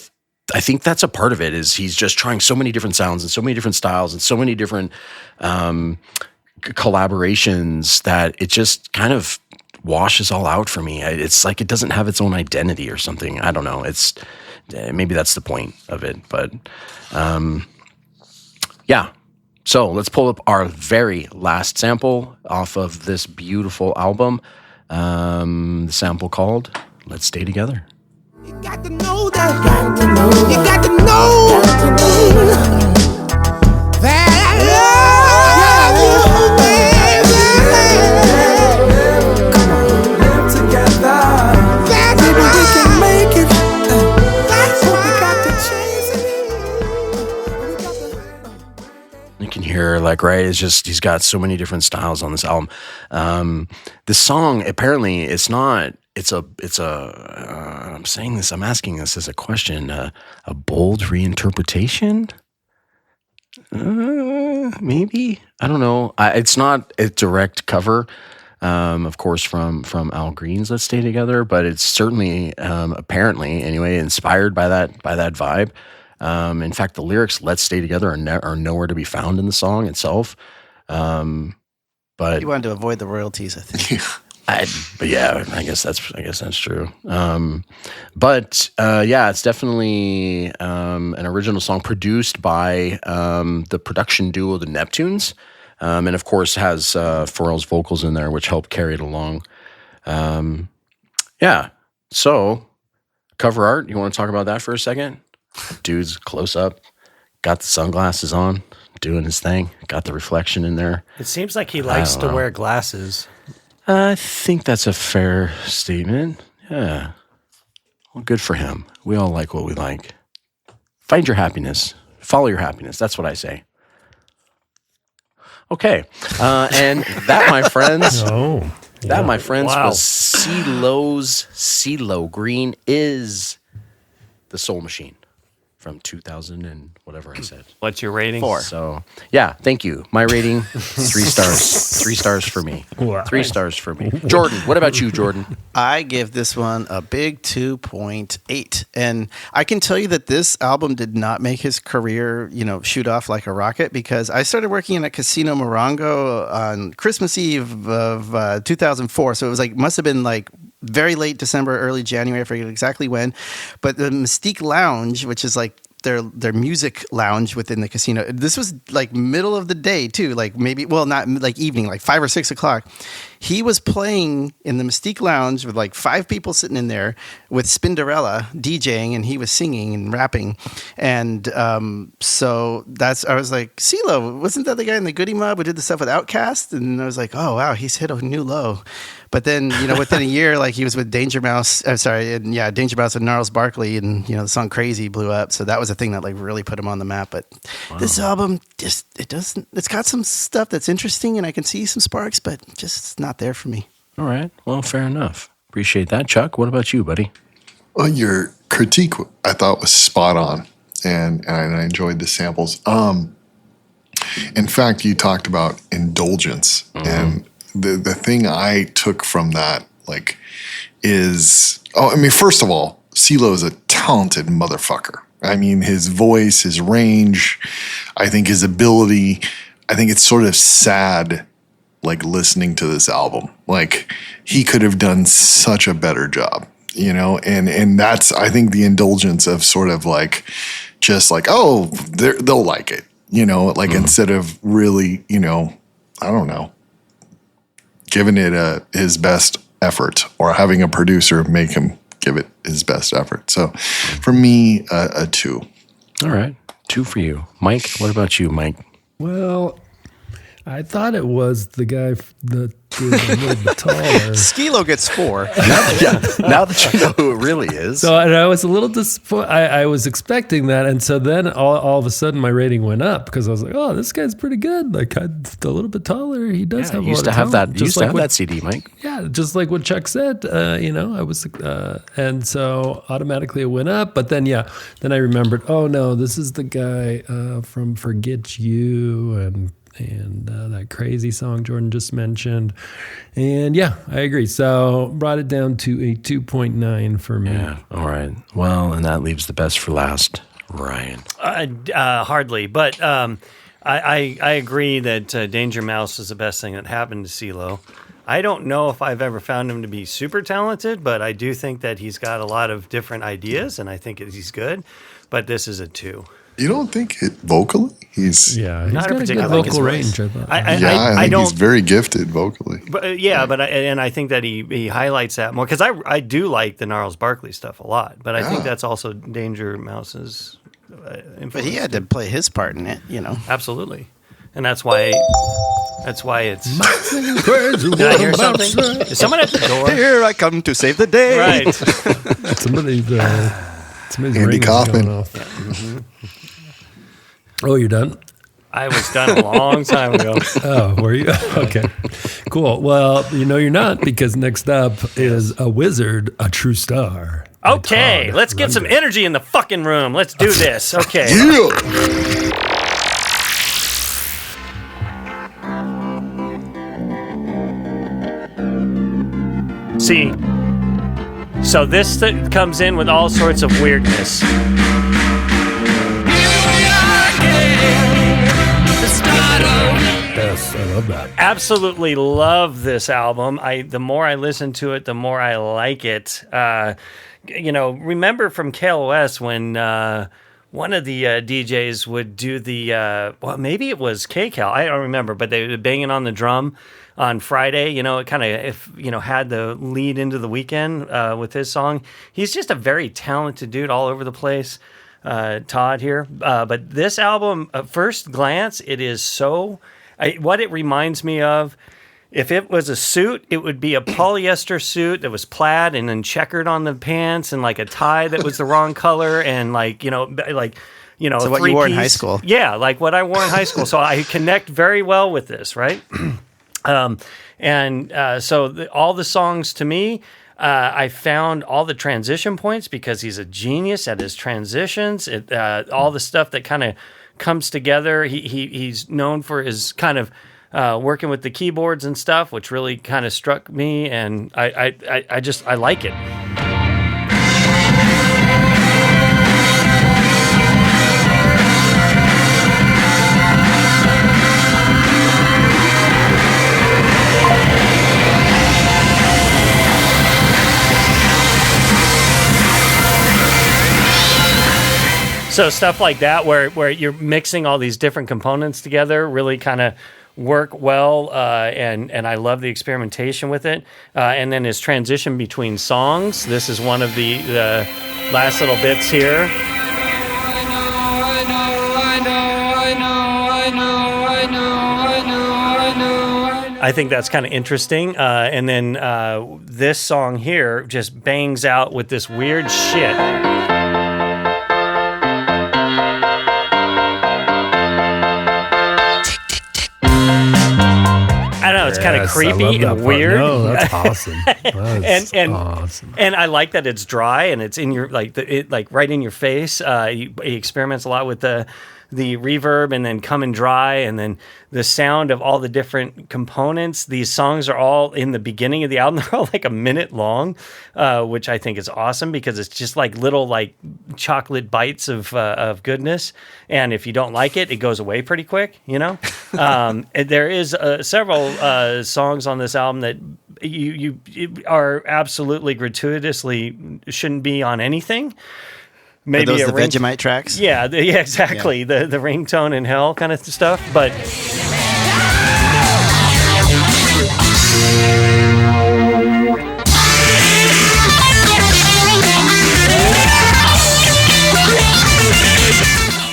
think that's a part of it, is he's just trying so many different sounds and so many different styles and so many different collaborations that it just kind of washes all out for me. It's like it doesn't have its own identity or something. I don't know. Maybe that's the point of it, but So let's pull up our very last sample off of this beautiful album. The sample called "Let's Stay Together." You got to know that. You got to know that I love you, baby. Come on, live together. That's maybe we can make it. That's like, right? It's just he's got so many different styles on this album. The song apparently it's not. It's a. I'm saying this. I'm asking this as a question. A bold reinterpretation. Maybe, I don't know. It's not a direct cover, of course, from Al Green's "Let's Stay Together," but it's certainly, apparently, anyway, inspired by that vibe. In fact, the lyrics "Let's Stay Together" are nowhere to be found in the song itself. But you wanted to avoid the royalties, I think. But yeah, I guess that's true. But it's definitely an original song produced by the production duo, the Neptunes, and of course has Pharrell's vocals in there, which helped carry it along. So cover art. You want to talk about that for a second? Dude's close up, got the sunglasses on, doing his thing, got the reflection in there. It seems like he likes to wear glasses. I think that's a fair statement. Yeah. Well, good for him. We all like what we like. Find your happiness. Follow your happiness. That's what I say. Okay. And that, my friends, was Cee-Lo's Cee-Lo. Green is the Soul Machine from 2000 and whatever I said. What's your rating? 4. So, yeah, thank you. My rating, 3 stars. 3 stars for me. Wow. 3 stars for me. Jordan, what about you, Jordan? I give this one a big 2.8. And I can tell you that this album did not make his career, shoot off like a rocket, because I started working in a Casino Morongo on Christmas Eve of 2004. So it was must have been very late December, early January, I forget exactly when. But the Mystique Lounge, which is their music lounge within the casino, this was middle of the day too, maybe, well, not evening, 5 or 6 o'clock. He was playing in the Mystique Lounge with 5 people sitting in there with Spinderella DJing, and he was singing and rapping. And so I was like, Cee-Lo, wasn't that the guy in the Goody Mob who did the stuff with Outkast? And I was like, oh wow, he's hit a new low. But then, within a year, he was with Danger Mouse. Danger Mouse and Gnarls Barkley, and the song "Crazy" blew up. So that was a thing that really put him on the map. But this album it's got some stuff that's interesting, and I can see some sparks, but just not there for me. All right, well, fair enough. Appreciate that, Chuck. What about you, buddy? Well, your critique I thought was spot on, and I enjoyed the samples. In fact, you talked about indulgence, and the thing I took from that, is, first of all, Cee-Lo is a talented motherfucker. I mean, his voice, his range, I think his ability, I think it's sort of sad, listening to this album. He could have done such a better job, and that's, I think, the indulgence of sort of they'll like it, instead of really, I don't know, giving it his best effort, or having a producer make him give it his best effort. So for me, a 2. All right. 2 for you. Mike, what about you, Mike? Well, I thought it was the guy that is a little bit taller. Cee-Lo gets 4. Now that you know who it really is. So, and I was a little disappointed. I was expecting that, and so then all of a sudden my rating went up, because I was like, "Oh, this guy's pretty good. A little bit taller. He does have a lot of talent." Used to have that CD, Mike. Yeah, just like what Chuck said. I was, and so automatically it went up. But then I remembered. Oh no, this is the guy from Forget You and that crazy song Jordan just mentioned. And I agree. So brought it down to a 2.9 for me. Yeah. All right. Well, and that leaves the best for last, Ryan. Hardly, but I agree that Danger Mouse is the best thing that happened to Cee-Lo. I don't know if I've ever found him to be super talented, but I do think that he's got a lot of different ideas, and I think he's good. But this is a 2. You don't think vocally he's not got a good vocal range. I thought. I think he's very gifted vocally. But I think that he highlights that more, because I do like the Gnarls Barkley stuff a lot, but I think that's also Danger Mouse's influence. But he had to play his part in it, Absolutely, and that's why it's. Did I hear something? Is someone at the door? Here I come to save the day. Right. Somebody's Andy ring is Kaufman. going off. Oh, you're done? I was done a long time ago. Oh, were you? Okay, cool. Well, you're not, because next up is A Wizard, a True Star. Okay, let's get some energy in the fucking room. Let's do this. Okay. See, so this comes in with all sorts of weirdness. Yes, I love that. Absolutely love this album. The more I listen to it, the more I like it. Remember from KLOS when one of the DJs would do the, maybe it was KCal, I don't remember, but they were banging on the drum on Friday. It kind of, had the lead into the weekend with his song. He's just a very talented dude all over the place, Todd here. But this album, at first glance, it is so... what it reminds me of, if it was a suit, it would be a polyester suit that was plaid and then checkered on the pants, and like a tie that was the wrong color, and so what you wore in high school. Yeah, like what I wore in high school. So I connect very well with this, right? All the songs to me, I found all the transition points because he's a genius at his transitions. All the stuff that kind of comes together. He's known for his kind of working with the keyboards and stuff, which really kind of struck me, and I like it. So stuff like that, where you're mixing all these different components together, really kind of work well, and I love the experimentation with it. And then his transition between songs. This is one of the last little bits here. I think that's kind of interesting. And then this song here just bangs out with this weird shit. I don't know, it's kind of creepy and weird. No, that's awesome. That's awesome. And I like that it's dry and it's in your right in your face. He experiments a lot with the reverb and then coming dry, and then the sound of all the different components. These songs are all in the beginning of the album. They're all like a minute long, which I think is awesome because it's just like little like chocolate bites of goodness. And if you don't like it, it goes away pretty quick, There is several songs on this album that you are absolutely gratuitously shouldn't be on anything. Maybe are those the Vegemite tracks? Yeah, exactly. Yeah. The ringtone in hell kind of stuff. But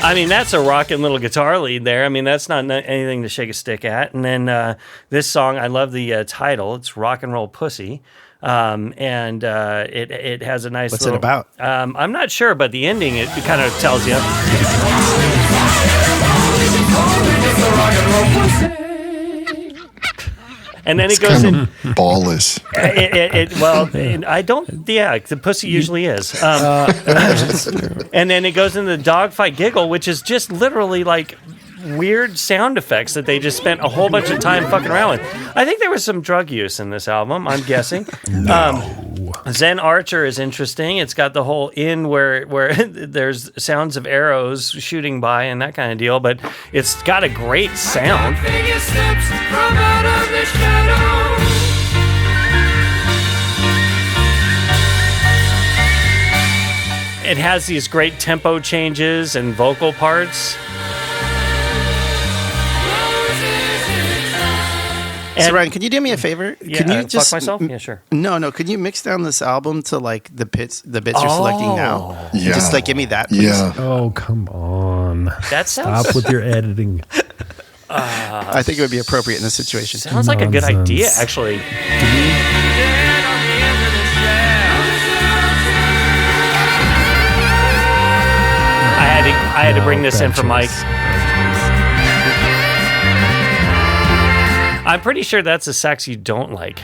I mean, that's a rockin' little guitar lead there. I mean, that's not anything to shake a stick at. And then this song, I love the title. It's Rock and Roll Pussy. And it has a nice. What's it about? I'm not sure, but the ending it kind of tells you. And then it goes in ballless. I don't. Yeah, the pussy usually is. And then it goes into the dogfight giggle, which is just literally like weird sound effects that they just spent a whole bunch of time fucking around with. I think there was some drug use in this album, I'm guessing. Zen Archer is interesting. It's got the whole in where there's sounds of arrows shooting by and that kind of deal, but it's got a great sound. It has these great tempo changes and vocal parts. So Ryan, could you do me a favor? Yeah, can you just fuck myself? Yeah, sure. No. Could you mix down this album to like the bits you're selecting now? Yeah. Just like give me that, please. Yeah. Oh, come on. That sounds. Stop with your editing. I think it would be appropriate in this situation. Sounds like a good idea, actually. I had to bring this in for Mike. I'm pretty sure that's a sax you don't like.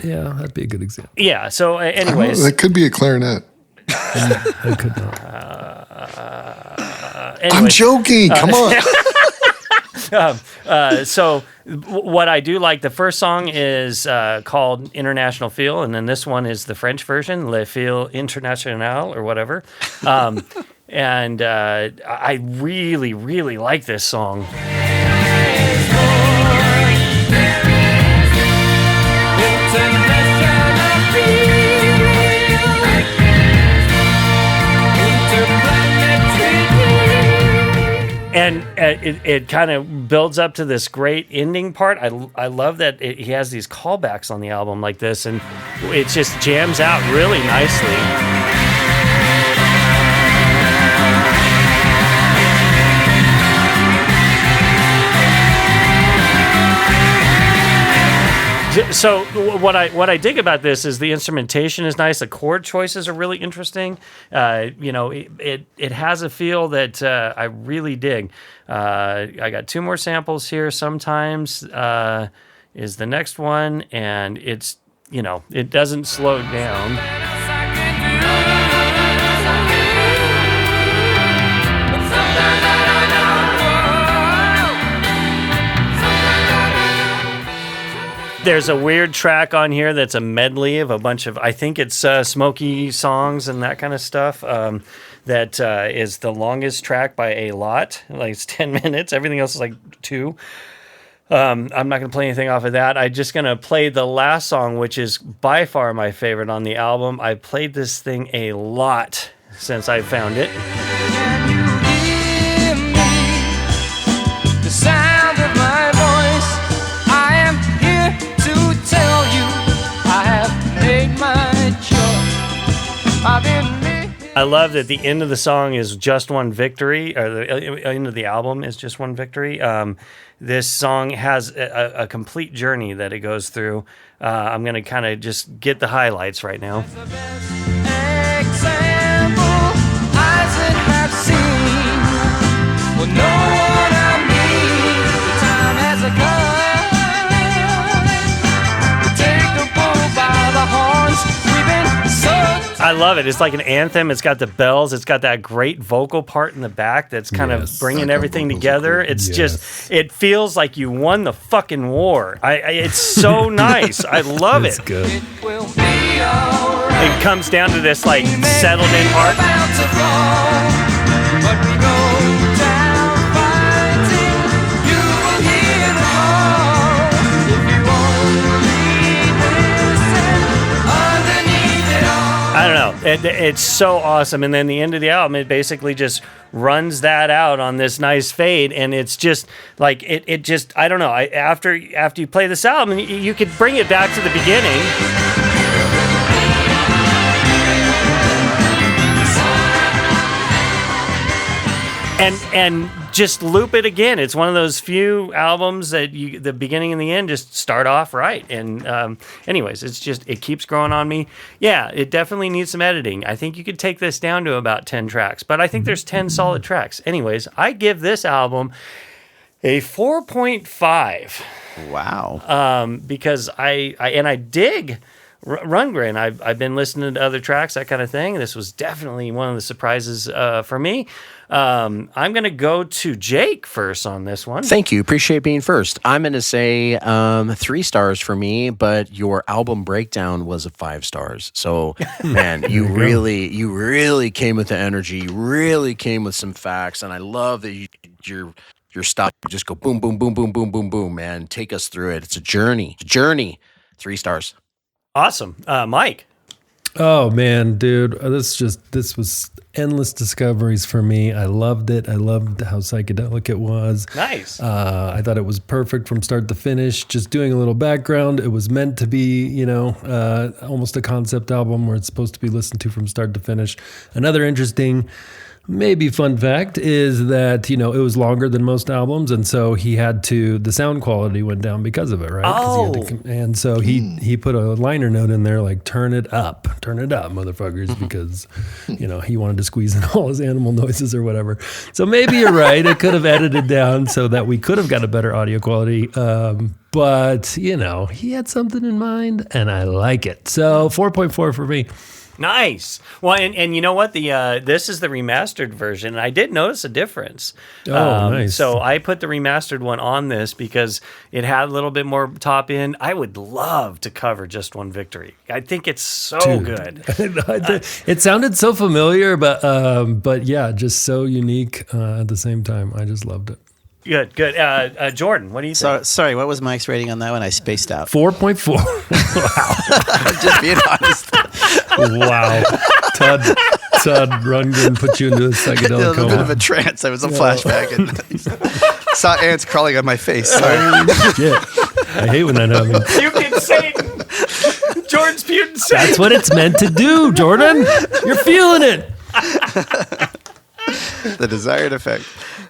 Yeah, that'd be a good example. Yeah, so anyways. That could be a clarinet. I could not. I'm joking. Come on. So what I do like, the first song is called International Feel, and then this one is the French version, Le Feel International or whatever. And I really, really like this song. And it kind of builds up to this great ending part. I love that he has these callbacks on the album like this, and it just jams out really nicely. So what I dig about this is the instrumentation is nice. The chord choices are really interesting. It has a feel that I really dig. I got two more samples here. Sometimes is the next one, and it's it doesn't slow down. There's a weird track on here that's a medley of a bunch of, I think it's Smokey songs and that kind of stuff. That is the longest track by a lot. Like it's 10 minutes. Everything else is like 2. I'm not going to play anything off of that. I'm just going to play the last song, which is by far my favorite on the album. I played this thing a lot since I found it. I love that the end of the song is just one victory, or the end of the album is just one victory. This song has a complete journey that it goes through. I'm going to kind of just get the highlights right now. I love it. It's like an anthem. It's got the bells. It's got that great vocal part in the back that's kind of bringing everything together. It's just, it feels like you won the fucking war. It's so nice. I love it. It's good. It comes down to this like settled in part. I don't know. It's so awesome. And then the end of the album, it basically just runs that out on this nice fade. And it's just like, it just, I don't know. After you play this album, you could bring it back to the beginning. And just loop it again. It's one of those few albums that the beginning and the end just start off right. And anyways, it keeps growing on me. Yeah, it definitely needs some editing. I think you could take this down to about 10 tracks, but I think there's 10 solid tracks. Anyways, I give this album a 4.5. Wow. Because I dig Rundgren. I've been listening to other tracks, that kind of thing. This was definitely one of the surprises for me. I'm going to go to Jake first on this one. Thank you. Appreciate being first. I'm going to say 3 stars for me, but your album breakdown was a 5 stars. So, man, you really came with the energy. You really came with some facts, and I love that your stuff. You just go boom, boom, boom, boom, boom, boom, boom, man. Take us through it. It's a journey. 3 stars. Awesome. Mike. Oh man, dude, this was endless discoveries for me. I loved it. I loved how psychedelic it was. Nice. I thought it was perfect from start to finish. Just doing a little background, it was meant to be, almost a concept album where it's supposed to be listened to from start to finish. Another interesting maybe fun fact is that, it was longer than most albums. And so the sound quality went down because of it, right? Oh. And so he put a liner note in there like, turn it up, motherfuckers, because, he wanted to squeeze in all his animal noises or whatever. So maybe you're right. It could have edited down so that we could have got a better audio quality. But, he had something in mind and I like it. So 4.4 for me. Nice. Well, and you know what? This is the remastered version. And I did notice a difference. Oh, nice. So I put the remastered one on this because it had a little bit more top end. I would love to cover Just One Victory. I think it's so good. It sounded so familiar, but yeah, just so unique at the same time. I just loved it. Good. Jordan, what do you think? Sorry, what was Mike's rating on that one? I spaced out. 4.4. Wow. I'm just being honest. Wow. Todd Rundgren put you into a psychedelic coma. A bit of a trance. I was a flashback and saw ants crawling on my face. Sorry. Yeah. I hate when that happens. Puking Satan. Jordan's puking Satan. That's what it's meant to do, Jordan. You're feeling it. The desired effect.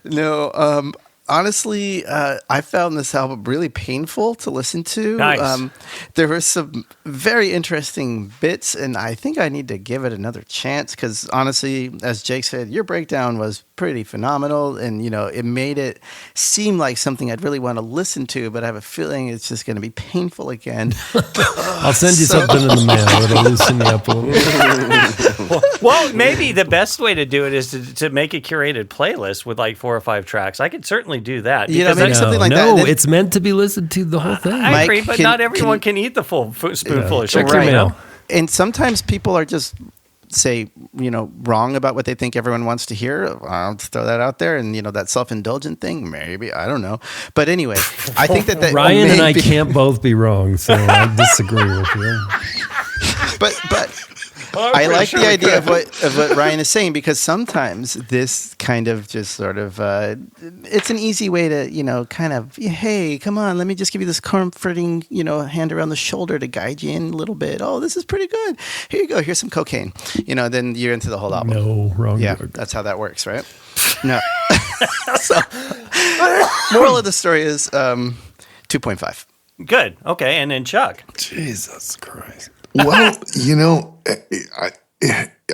No, honestly, I found this album really painful to listen to. Nice. There were some very interesting bits, and I think I need to give it another chance because, honestly, as Jake said, your breakdown was pretty phenomenal, and, it made it seem like something I'd really want to listen to, but I have a feeling it's just going to be painful again. I'll send you something in the mail. It'll loosen you up a little. Well, maybe the best way to do it is to make a curated playlist with like 4 or 5 tracks. I could certainly do that. Maybe something like that. No, it's meant to be listened to the whole thing. I agree, but not everyone can eat the full spoonful of sugar. Check your mail. And sometimes people are just wrong about what they think everyone wants to hear. I'll just throw that out there. And, that self-indulgent thing, maybe, I don't know. But anyway, I think that Ryan and I can't both be wrong, so I disagree with you. But I like the idea of what Ryan is saying, because sometimes this kind of just sort of it's an easy way to kind of, hey, come on, let me just give you this comforting hand around the shoulder to guide you in a little bit. Oh, this is pretty good. Here you go. Here's some cocaine. Then you're into the whole album. No, wrong. Yeah, that's how that works, right? No. So, moral of the story is 2.5. Good. Okay, and then Chuck. Jesus Christ. Well,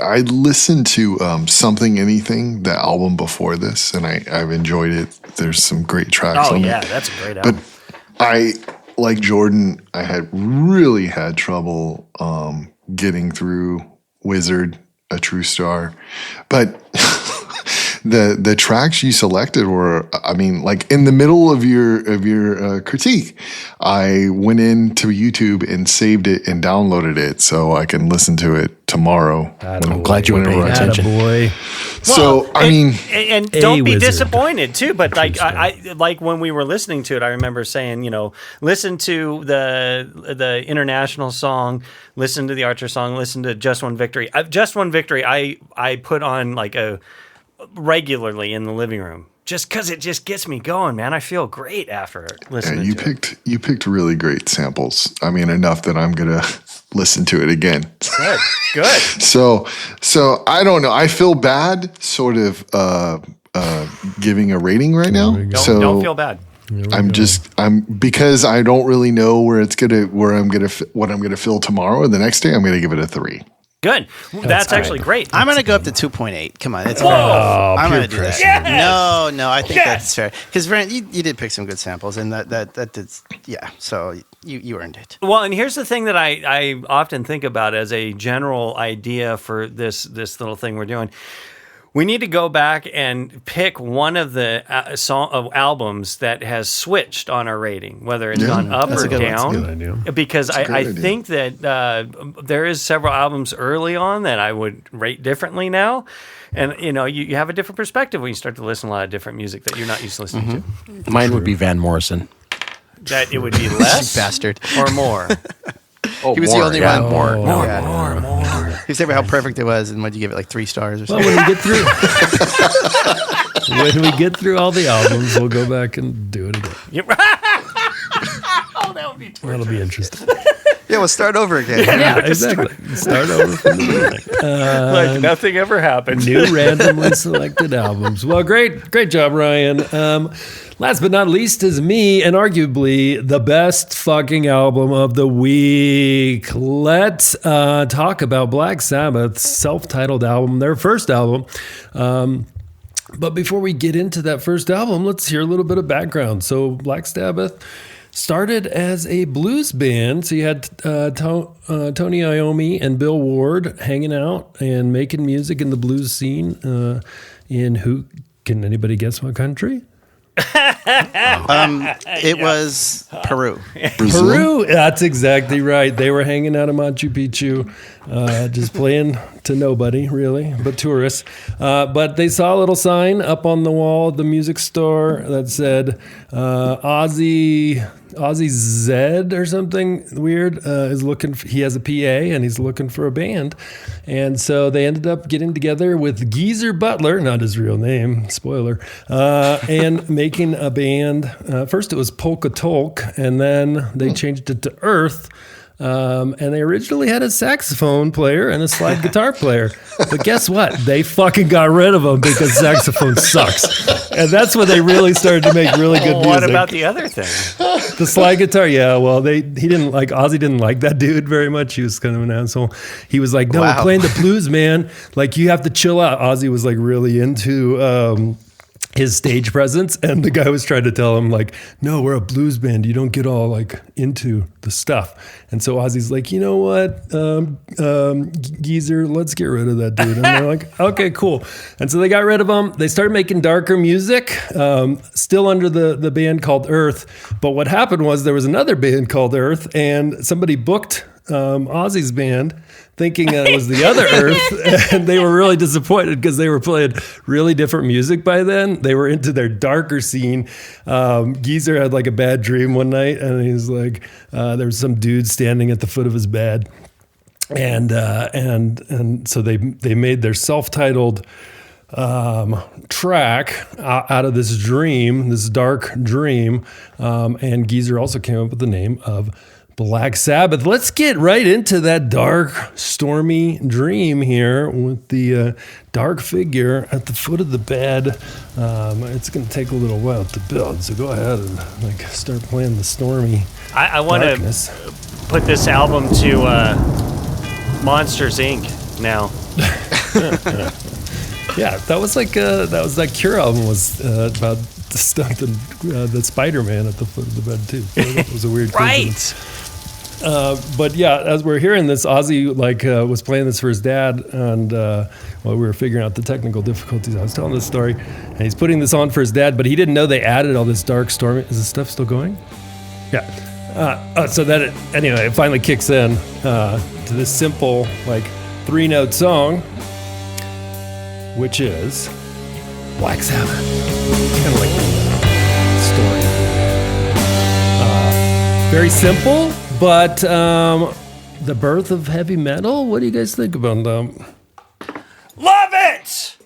I listened to Something Anything, the album before this, and I've enjoyed it. There's some great tracks on it. Oh, yeah, that's a great album. But like Jordan, I had really had trouble getting through Wizard, A True Star. But the tracks you selected were, like in the middle of your critique, I went into YouTube and saved it and downloaded it so I can listen to it tomorrow. I'm glad you were paying attention. Boy. So, and don't be wizard. disappointed too. But like I like when we were listening to it, I remember saying, listen to the international song, listen to the Archer song, listen to Just One Victory. Just One Victory, I put on like regularly in the living room just because it just gets me going, man. I feel great after listening to it. You picked really great samples. Enough that I'm gonna listen to it again. Good. So I don't know. I feel bad sort of giving a rating right now. Don't feel bad. I'm because I don't really know what I'm gonna feel tomorrow, and the next day I'm gonna give it a 3. Good. That's actually great. I'm going to go up to 2.8. Come on. It's I'm going to do that. Yes! No, I think that's fair. Because, Brent, you did pick some good samples, and that did, yeah, so you earned it. Well, and here's the thing that I often think about as a general idea for this little thing we're doing. We need to go back and pick one of the albums that has switched on our rating, whether it's gone up or down. That's a good idea. Because I think that there is several albums early on that I would rate differently now. And, you have a different perspective when you start to listen to a lot of different music that you're not used to listening to. Mine would be Van Morrison. That it would be less bastard. or more. He was the only one. More. He was saying how perfect it was, and would you give it like 3 stars or something? Well, when we get through all the albums, we'll go back and do it again. Oh, that would be torture. That'll be interesting. Yeah, we'll start over again. Yeah, exactly. Start over from the beginning. Like nothing ever happened. New randomly selected albums. Well, great job, Ryan. Last but not least is me, and arguably the best fucking album of the week. Let's talk about Black Sabbath's self-titled album, their first album. But before we get into that first album, let's hear a little bit of background. So Black Sabbath started as a blues band. So you had Tony Iommi and Bill Ward hanging out and making music in the blues scene in who? Can anybody guess what country? It was Peru. Peru. That's exactly right. They were hanging out in Machu Picchu, just playing to nobody, really, but tourists. But they saw a little sign up on the wall of the music store that said Ozzy Zed or something weird is looking. He has a PA and he's looking for a band, and so they ended up getting together with Geezer Butler, not his real name, spoiler, and making a band. First it was Polka Tolk, and then they changed it to Earth. And they originally had a saxophone player and a slide guitar player. But guess what? They fucking got rid of them because saxophone sucks. And that's when they really started to make really good music. What about the other thing? The slide guitar, yeah. Well, Ozzy didn't like that dude very much. He was kind of an asshole. He was like, no, we're playing the blues, man. Like, you have to chill out. Ozzy was like really into his stage presence, and the guy was trying to tell him like, no, we're a blues band, you don't get all like into the stuff. And so Ozzy's like, you know what, Geezer, let's get rid of that dude. And they're like, okay, cool. And so they got rid of him. They started making darker music, still under the band called Earth. But what happened was there was another band called Earth, and somebody booked Ozzy's band thinking it was the other Earth, and they were really disappointed because they were playing really different music by then. They were into their darker scene. Geezer had like a bad dream one night, and he was like, there was some dude standing at the foot of his bed, and so they made their self-titled track out of this dream, this dark dream, and Geezer also came up with the name of Black Sabbath. Let's get right into that dark, stormy dream here with the dark figure at the foot of the bed. It's going to take a little while to build, so go ahead and like start playing the stormy I want to put this album to Monsters Inc. now. Yeah, that was that Cure album was about the stuff that Spider-Man at the foot of the bed too. So that was a weird coincidence. But yeah, as we're hearing this, Ozzy was playing this for his dad, and while we were figuring out the technical difficulties, I was telling this story, and he's putting this on for his dad, but he didn't know they added all this dark stormy. Is this stuff still going? Yeah. So that it finally kicks in to this simple 3-note song, which is Black Sabbath. Kind of like the story. Very simple. But the birth of heavy metal, what do you guys think about them? Love it!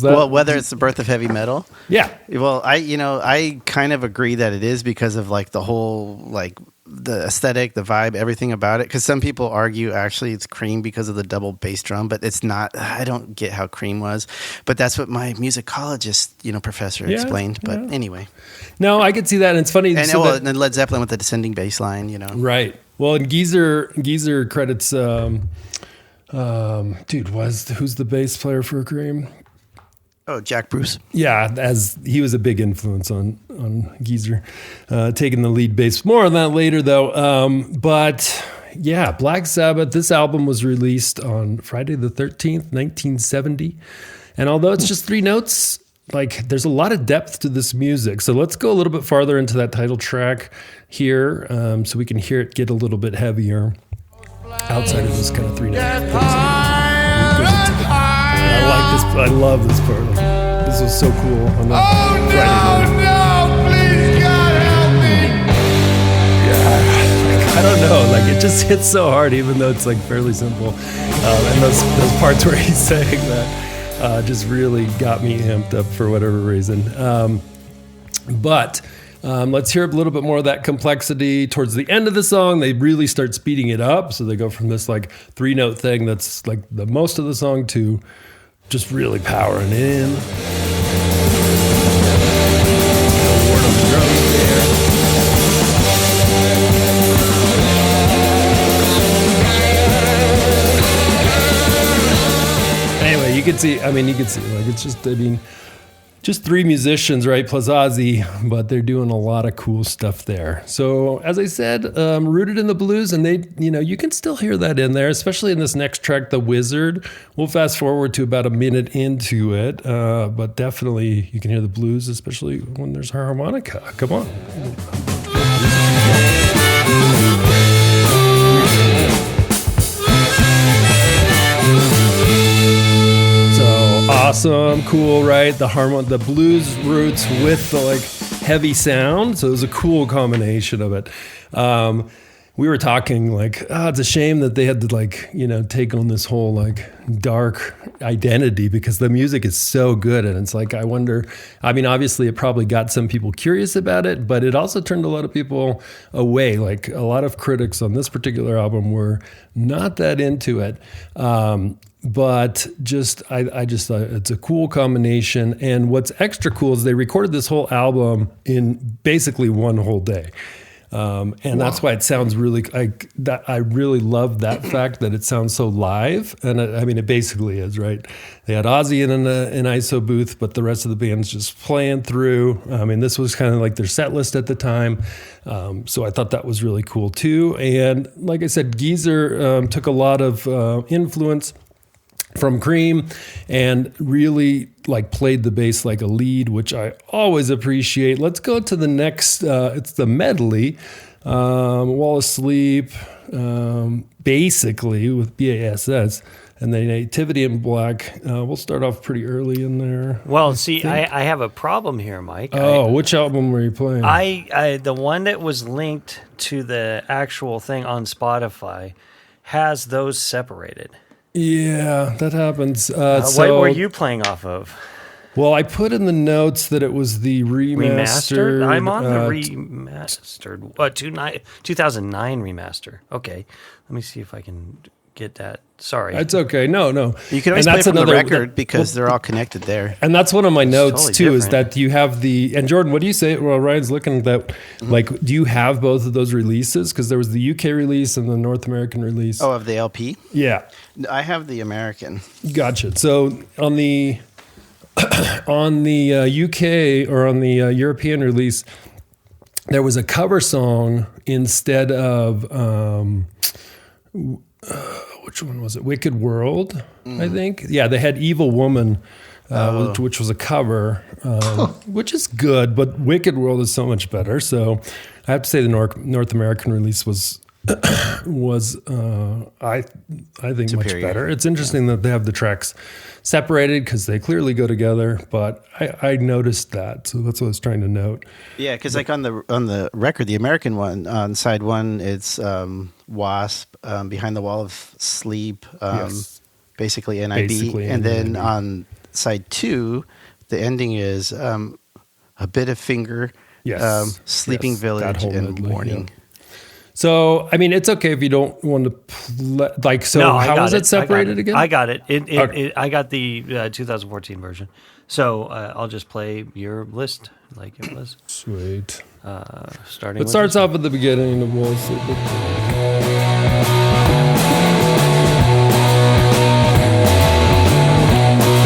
Well, whether it's the birth of heavy metal? Yeah. Well, I kind of agree that it is because of the whole the aesthetic, the vibe, everything about it. Because some people argue actually it's Cream because of the double bass drum, but it's not. I don't get how Cream was, but that's what my musicologist, professor explained. But anyway, no, I could see that, and it's funny. And, and then Led Zeppelin with the descending bass line, Right. Well, and Geezer credits. Who's the bass player for Cream? Oh, Jack Bruce. Yeah, as he was a big influence on Geezer, taking the lead bass. More on that later, though. But yeah, Black Sabbath, this album was released on Friday the 13th, 1970. And although it's just 3 notes, there's a lot of depth to this music. So let's go a little bit farther into that title track here so we can hear it get a little bit heavier outside of this kind of 3-note. I love this part. This was so cool on that Friday morning. Please God help me. Yeah, I don't know. It just hits so hard, even though it's fairly simple. And those parts where he's saying that just really got me amped up for whatever reason. But Let's hear a little bit more of that complexity. Towards the end of the song, they really start speeding it up. So they go from this like 3-note thing that's like the most of the song to just really powering in. Anyway, you can see, like, it's just, just 3 musicians, right, plus Ozzy, but they're doing a lot of cool stuff there. So, as I said, rooted in the blues, and they, you can still hear that in there, especially in this next track, The Wizard. We'll fast forward to about a minute into it, but definitely you can hear the blues, especially when there's harmonica. Come on. Awesome, cool, right? The blues roots with the like heavy sound, so it was a cool combination of it. We were talking like, it's a shame that they had to like, take on this whole like dark identity because the music is so good, and it's like I wonder. I mean, obviously, it probably got some people curious about it, but it also turned a lot of people away. Like a lot of critics on this particular album were not that into it. But I just thought it's a cool combination. And what's extra cool is they recorded this whole album in basically one whole day. And that's why it sounds really like that. I really love that fact that it sounds so live. And it basically is, right? They had Ozzy in an ISO booth, but the rest of the band's just playing through. This was kind of like their set list at the time. So I thought that was really cool too. And like I said, Geezer took a lot of influence from Cream and really like played the bass like a lead, which I always appreciate. Let's go to the next, it's the medley, Wall Asleep, basically with BASS, and then Nativity in Black. We'll start off pretty early in there. Well, I have a problem here, Mike. Which album were you playing? The one that was linked to the actual thing on Spotify has those separated. Yeah, that happens. What were you playing off of? Well, I put in the notes that it was the remastered. I'm on the remastered. 2009 remaster. Okay, let me see if I can get that. Sorry. It's okay. No. You can always play from the record because they're all connected there. And that's one of my notes totally too, different. Is that you have and Jordan, what do you say? Well, Ryan's looking at that. Mm-hmm. Like, do you have both of those releases? Because there was the UK release and the North American release. Oh, of the LP? Yeah. I have the American. Gotcha. So on the UK or on the European release, there was a cover song instead of which one was it? Wicked World, I think. Yeah, they had Evil Woman, which was a cover, which is good, but Wicked World is so much better. So I have to say the North American release was I think superior. Much better. It's interesting that they have the tracks separated because they clearly go together, but I noticed that, so that's what I was trying to note. Yeah, because like on the record, the American one, on side 1, it's Wasp, Behind the Wall of Sleep, yes. Basically NIB, and then on side 2, the ending is A Bit of Finger, yes. Sleeping Village, and Morning. Yeah. So, it's okay if you don't want to play, how was it separated again? I got it. I got the 2014 version. So, I'll just play your list like it was. Sweet. Starting. It starts off at the beginning of Wall Street. But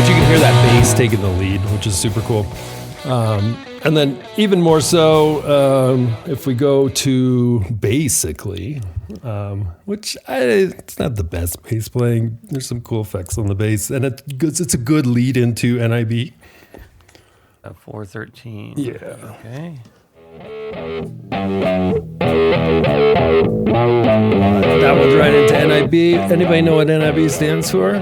you can hear that bass taking the lead, which is super cool. And then even more so, if we go to basically, which it's not the best bass playing. There's some cool effects on the bass, and it's a good lead into NIB. 413. Yeah. Okay. That one's right into NIB. Anybody know what NIB stands for?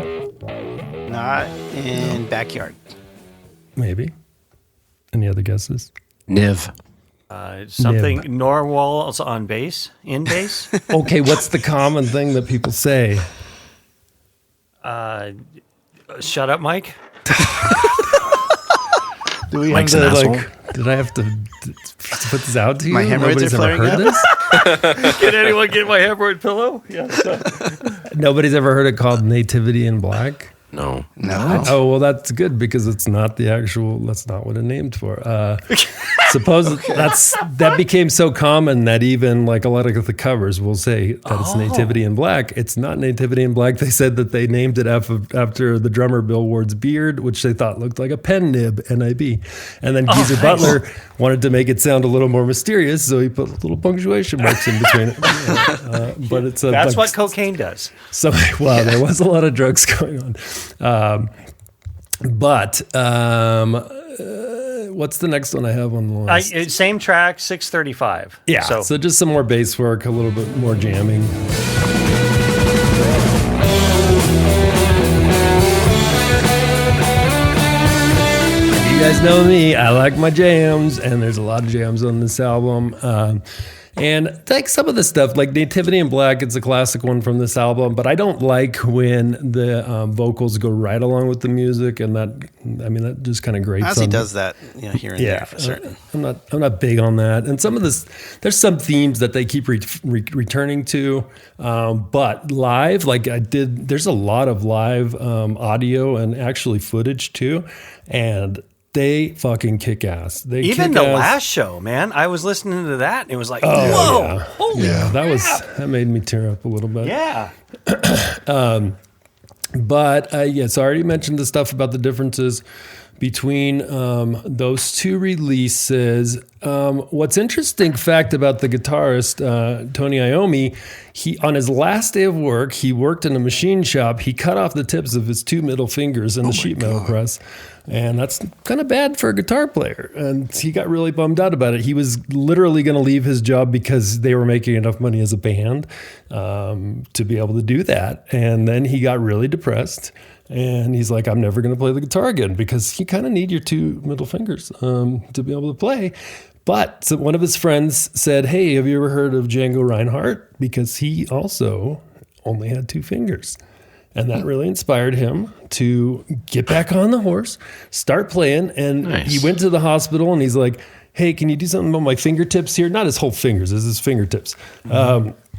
Not in Backyard. Maybe. Any other guesses? Niv. Something Norwal's on bass, in bass. Okay, what's the common thing that people say? Shut up, Mike. Do we Mike's have an to, asshole. like, did I have to put this out to you? My hemorrhoids Nobody's are ever flaring heard up. this? Can anyone get my hemorrhoid pillow? Yeah. Nobody's ever heard it called Nativity in Black? No. Oh, well, that's good because it's not that's not what it named for. Suppose that became so common that even like a lot of the covers will say that it's Nativity in Black. It's not Nativity in Black. They said that they named it after the drummer Bill Ward's beard, which they thought looked like a pen nib, NIB. And then Geezer Butler wanted to make it sound a little more mysterious, so he put little punctuation marks in between it. But it's That's what cocaine does. So, well, there was a lot of drugs going on. What's the next one I have on the list? Same track, 635. Yeah, so just some more bass work, a little bit more jamming. You guys know me, I like my jams, and there's a lot of jams on this album. And like some of the stuff, like Nativity in Black, it's a classic one from this album, but I don't like when the vocals go right along with the music, and that just kind of grates. Ozzy does that, here and there for certain. I'm not big on that. And some of this, there's some themes that they keep returning to, but live, there's a lot of live audio and actually footage too, and they fucking kick ass. Even the last show, man. I was listening to that and it was like, whoa, holy crap. That made me tear up a little bit. Yeah. So I already mentioned the stuff about the differences between those two releases. What's interesting fact about the guitarist, Tony Iommi, on his last day of work, he worked in a machine shop. He cut off the tips of his two middle fingers in the sheet metal press. And that's kind of bad for a guitar player. And he got really bummed out about it. He was literally going to leave his job because they were making enough money as a band to be able to do that. And then he got really depressed. And he's like, I'm never going to play the guitar again, because you kind of need your two middle fingers to be able to play. But one of his friends said, hey, have you ever heard of Django Reinhardt? Because he also only had two fingers. And that really inspired him to get back on the horse, start playing. And he went to the hospital and he's like, hey, can you do something about my fingertips here? Not his whole fingers, it's his fingertips.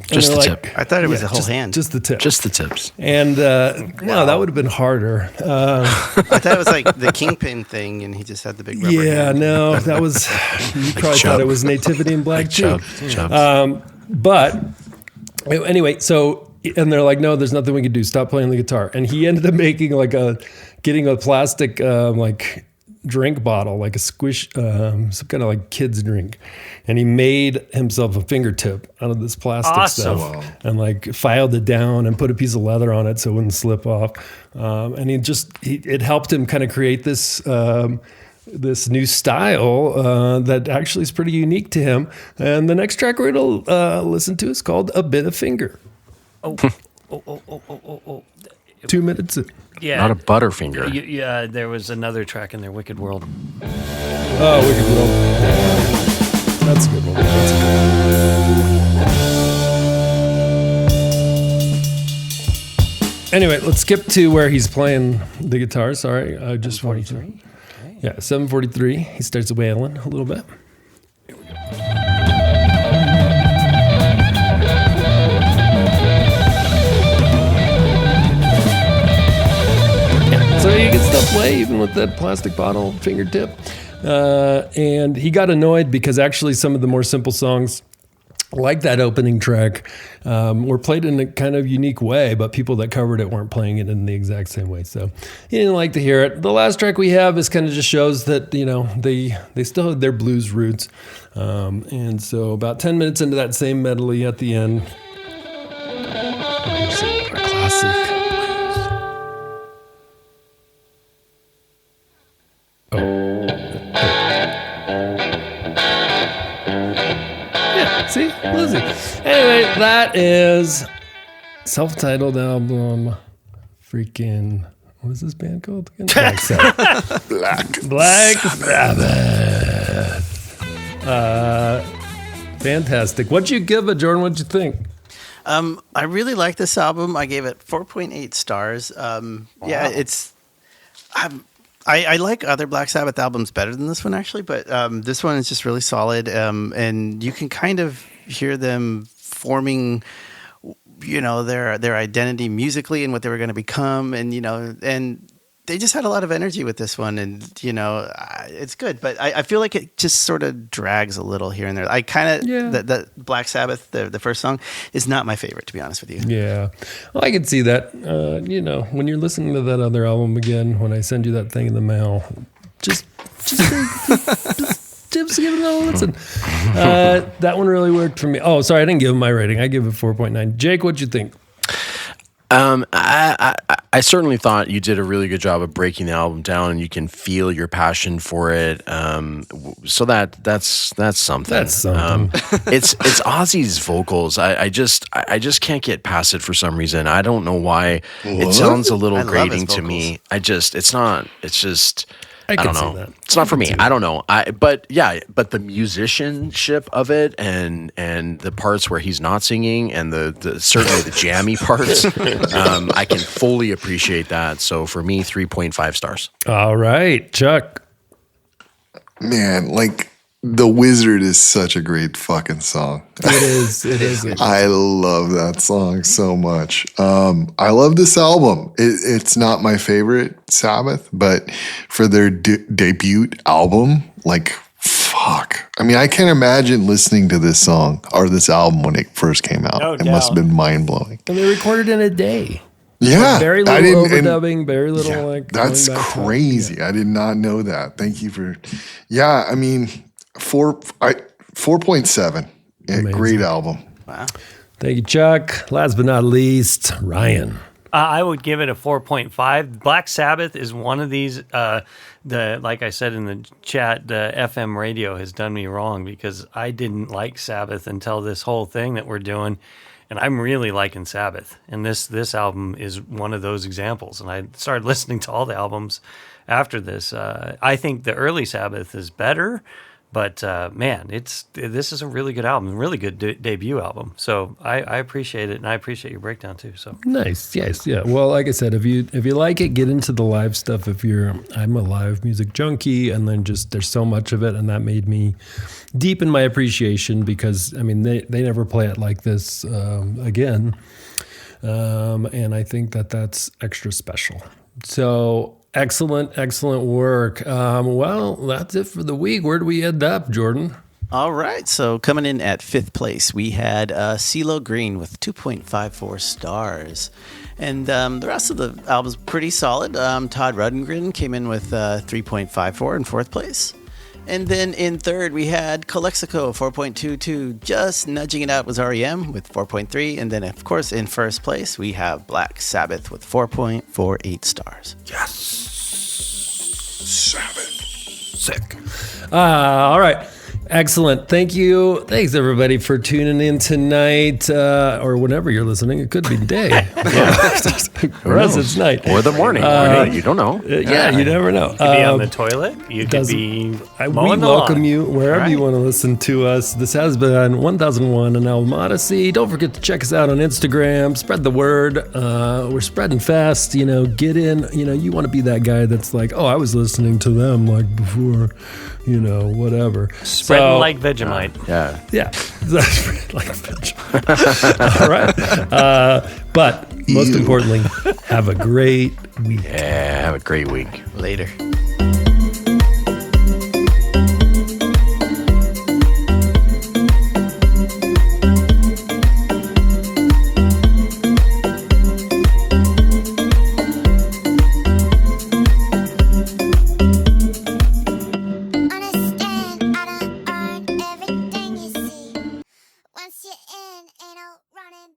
Just the tip. I thought it was the whole hand. Just the tip. Just the tips. And no, that would have been harder. I thought it was like the Kingpin thing and he just had the big rubber hand. No, that was, you probably thought it was Nativity in Black too. But anyway, and they're like, no, there's nothing we can do. Stop playing the guitar. And he ended up making getting a plastic drink bottle, like a squish, some kind of like kid's drink. And he made himself a fingertip out of this plastic stuff and filed it down and put a piece of leather on it so it wouldn't slip off. And it helped him kind of create this new style that actually is pretty unique to him. And the next track we're going to listen to is called A Bit of Finger. 2 minutes. Yeah. Not a Butterfinger. Yeah, there was another track in there, Wicked World. Oh, Wicked World. That's a good one. Anyway, let's skip to where he's playing the guitar. Sorry, I just wanted to. Okay. Yeah, 7:43. He starts wailing a little bit. Here we go. So you can still play even with that plastic bottle fingertip. And he got annoyed because actually some of the more simple songs, like that opening track, were played in a kind of unique way, but people that covered it weren't playing it in the exact same way. So he didn't like to hear it. The last track we have is kind of just shows that, they still have their blues roots. And so about 10 minutes into that same medley at the end, our classic. See? Lizzie. Anyway, that is self-titled album. Freaking, what is this band called again? Black Sabbath. Black Sabbath. Fantastic. What'd you give it, Jordan? What'd you think? I really like this album. I gave it 4.8 stars. Yeah, it's... I like other Black Sabbath albums better than this one, actually, but this one is just really solid. And you can kind of hear them forming, their identity musically and what they were going to become. And, and they just had a lot of energy with this one. And, it's good. But I feel like it just sort of drags a little here and there. I kind of, the Black Sabbath, the first song, is not my favorite, to be honest with you. Yeah. Well, I can see that. When you're listening to that other album again, when I send you that thing in the mail, just give it a listen. That one really worked for me. Oh, sorry, I didn't give it my rating. I give it 4.9. Jake, what'd you think? I certainly thought you did a really good job of breaking the album down, and you can feel your passion for it. So that's something. That's something. It's Ozzy's vocals. I just can't get past it for some reason. I don't know why. What? It sounds a little grating to me. I don't know. It's not for me. I don't know. But the musicianship of it and the parts where he's not singing and the certainly the jammy parts, I can fully appreciate that. So for me, 3.5 stars. All right, Chuck. Man, The Wizard is such a great fucking song. It is. I love that song so much. I love this album. It's not my favorite Sabbath, but for their debut album, fuck. I mean, I can't imagine listening to this song or this album when it first came out. No it must have been mind-blowing. And they recorded in a day. Yeah. Very little overdubbing, very little that's crazy. I did not know that. Thank you for... Yeah, I mean... 4.7. Great album. Wow. Thank you, Chuck. Last but not least, Ryan. I would give it a 4.5. Black Sabbath is one of these. Like I said in the chat, the FM radio has done me wrong because I didn't like Sabbath until this whole thing that we're doing, and I'm really liking Sabbath. And this album is one of those examples. And I started listening to all the albums after this. I think the early Sabbath is better. But man, this is a really good album, really good debut album. So I appreciate it, and I appreciate your breakdown too. So nice, yes, yeah. Well, like I said, if you like it, get into the live stuff. I'm a live music junkie, and then just there's so much of it, and that made me deepen my appreciation because I mean they never play it like this again, and I think that's extra special. So. Excellent work. Well, that's it for the week. Where do we end up, Jordan? All right. So coming in at 5th place, we had Cee-Lo Green with 2.54 stars. And the rest of the album's pretty solid. Todd Rundgren came in with 3.54 in 4th place. And then in 3rd, we had Calexico, 4.22. Just nudging it out was R.E.M. with 4.3. And then, of course, in 1st place, we have Black Sabbath with 4.48 stars. Yes. Sabbath. Sick. All right. Excellent. Thank you. Thanks, everybody, for tuning in tonight or whenever you're listening. It could be day. For us, it's night. Or the morning. You don't know. Yeah, you never know. You could be on the toilet. You could be mowing we welcome you wherever you want to listen to us. This has been 1001 An Album Odyssey. Don't forget to check us out on Instagram. Spread the word. We're spreading fast. Get in. You want to be that guy that's like, oh, I was listening to them before, whatever. Spreading like Vegemite. Yeah. Like Vegemite. All right. But most importantly, have a great week. Yeah, have a great week. Later. Once you're in, ain't no running